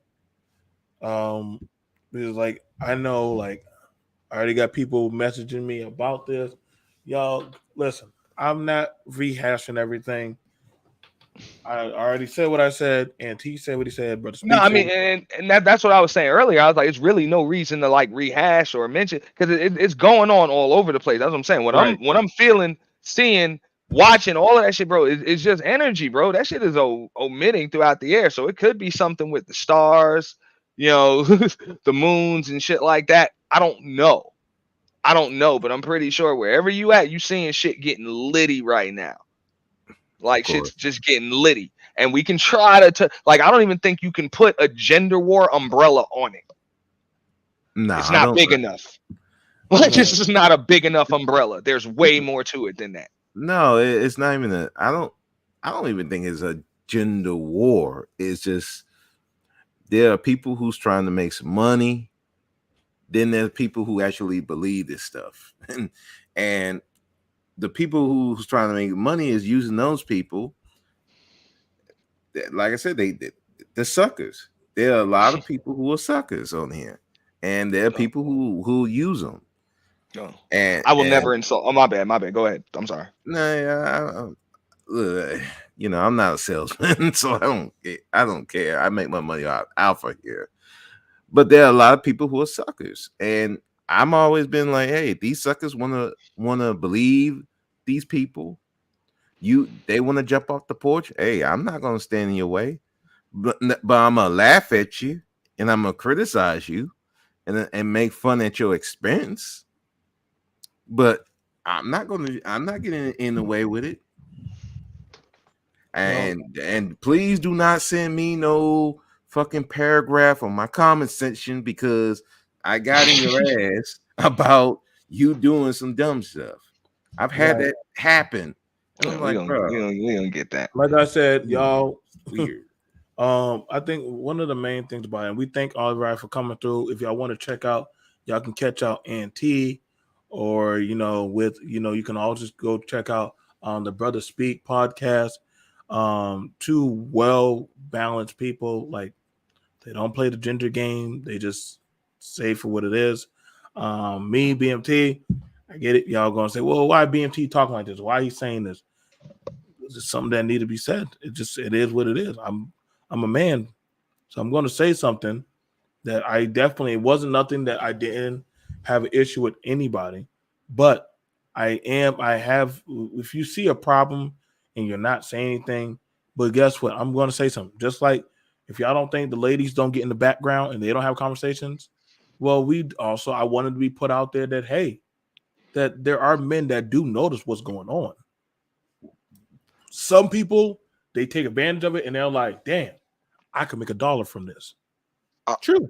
because like I know, like, I already got people messaging me about this. Y'all, listen, I'm not rehashing everything. I already said what I said, and T said what he said, but no, I mean, and that's what I was saying earlier. I was like, it's really no reason to like rehash or mention because it's going on all over the place. That's what I'm saying. What I'm feeling, seeing, watching, all of that shit, bro, it's just energy, bro. That shit is omitting throughout the air. So it could be something with the stars, you know, the moons and shit like that. I don't know, but I'm pretty sure wherever you at, you seeing shit getting litty right now. Like shit's just getting litty, and we can try to like. I don't even think you can put a gender war umbrella on it. No, it's not big enough. Like this is not a big enough umbrella. There's way more to it than that. No, it's not even a. I don't even think it's a gender war. It's just there are people who's trying to make some money. Then there's people who actually believe this stuff, and the people who's trying to make money is using those people. Like I said, they're suckers. There are a lot of people who are suckers on here, and there are people who use them. No, and I will never insult. Oh, my bad. Go ahead. I'm sorry. No, you know, I'm not a salesman, so I don't care. I make my money out alpha here. But there are a lot of people who are suckers, and I'm always been like, hey, these suckers wanna believe these people. They want to jump off the porch. Hey, I'm not gonna stand in your way, but I'm gonna laugh at you and I'm gonna criticize you and make fun at your expense. But I'm not getting in the way with it. And please do not send me no fucking paragraph on my comment section because I got in your ass about you doing some dumb stuff. I've had that happen. And I'm like, bro, we don't get that. Like I said, y'all, weird. I think one of the main things about it, and we thank all right for coming through. If y'all want to check out, y'all can catch out NT, or you can all just go check out the Brother Speak podcast. Two well balanced people, like they don't play the gender game, they just say for what it is. Me, BMT, I get it. Y'all gonna say, well, why BMT talking like this? Why he's saying this? It's just something that need to be said. It is what it is. I'm a man, so I'm gonna say something that it wasn't nothing that I didn't have an issue with anybody, but if you see a problem and you're not saying anything, but guess what? I'm going to say something. Just like if y'all don't think the ladies don't get in the background and they don't have conversations, well, I wanted to be put out there that, hey, that there are men that do notice what's going on. Some people, they take advantage of it and they're like, damn, I could make $1 from this. True.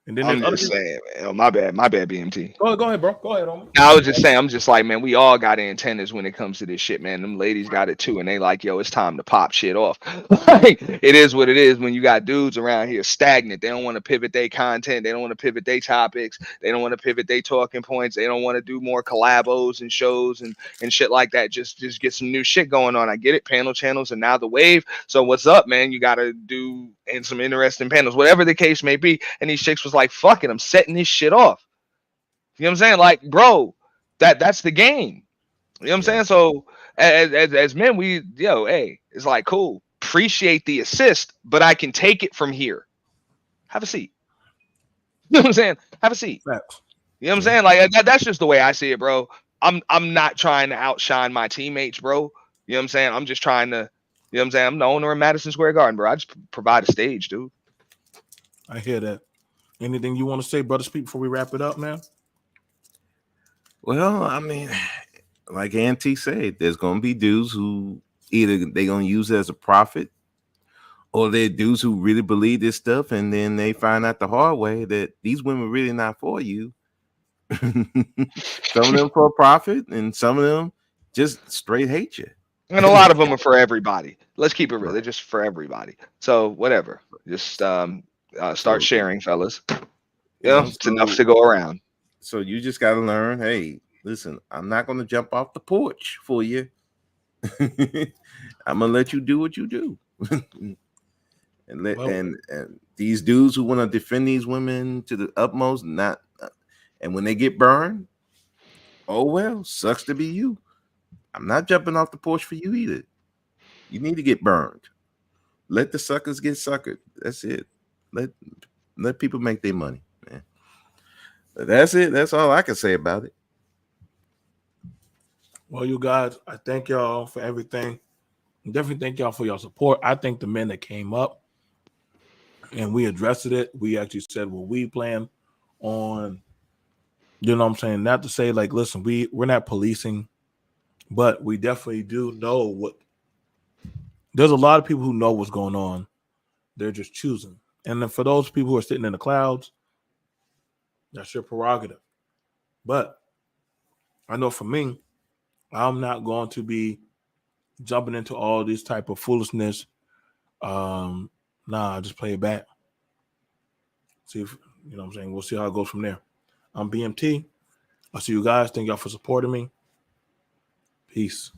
And then I'm there's other just people. saying, man. Oh, my bad, BMT. Go ahead, bro. Go ahead, homie. I was just saying, I'm just like, man, we all got antennas when it comes to this shit, man. Them ladies got it too, and they like, yo, it's time to pop shit off. Like, it is what it is when you got dudes around here stagnant. They don't want to pivot their content. They don't want to pivot their topics. They don't want to pivot their talking points. They don't want to do more collabos and shows and shit like that. Just get some new shit going on. I get it, panel channels, and now the wave. So what's up, man? You got to do and some interesting panels, whatever the case may be. And these chicks was like, fuck it, I'm setting this shit off. You know what I'm saying? Like, bro, that's the game. You know what I'm saying? So as men, hey, it's like, cool. Appreciate the assist, but I can take it from here. Have a seat. You know what I'm saying? Have a seat. Facts. You know what I'm saying? Like that's just the way I see it, bro. I'm not trying to outshine my teammates, bro. You know what I'm saying? I'm just trying to, you know what I'm saying? I'm the owner of Madison Square Garden, bro. I just provide a stage, dude. I hear that. Anything you want to say, brother? Speak before we wrap it up, man. Well, I mean, like Auntie said, there's gonna be dudes who either they're gonna use it as a profit, or they're dudes who really believe this stuff, and then they find out the hard way that these women really not for you. Some of them for a profit, and some of them just straight hate you. And a lot of them are for everybody. Let's keep it real. They're just for everybody. So whatever. Just start sharing, fellas. Yeah, it's enough to go around. So you just got to learn. Hey, listen, I'm not going to jump off the porch for you. I'm gonna let you do what you do. And these dudes who want to defend these women to the utmost, and when they get burned, oh well, sucks to be you. I'm not jumping off the porch for you either. You need to get burned. Let the suckers get suckered. That's it. Let people make their money, man. But that's it. That's all I can say about it. Well, you guys, I thank y'all for everything. Definitely thank y'all for your support. I think the men that came up and we addressed it, we actually said what we plan on. You know what I'm saying? Not to say like, listen, we're not policing, but we definitely do know what. There's a lot of people who know what's going on. They're just choosing. And then for those people who are sitting in the clouds, that's your prerogative. But I know for me, I'm not going to be jumping into all this type of foolishness. I'll just play it back. See if, you know what I'm saying? We'll see how it goes from there. I'm BMT. I'll see you guys. Thank y'all for supporting me. Peace.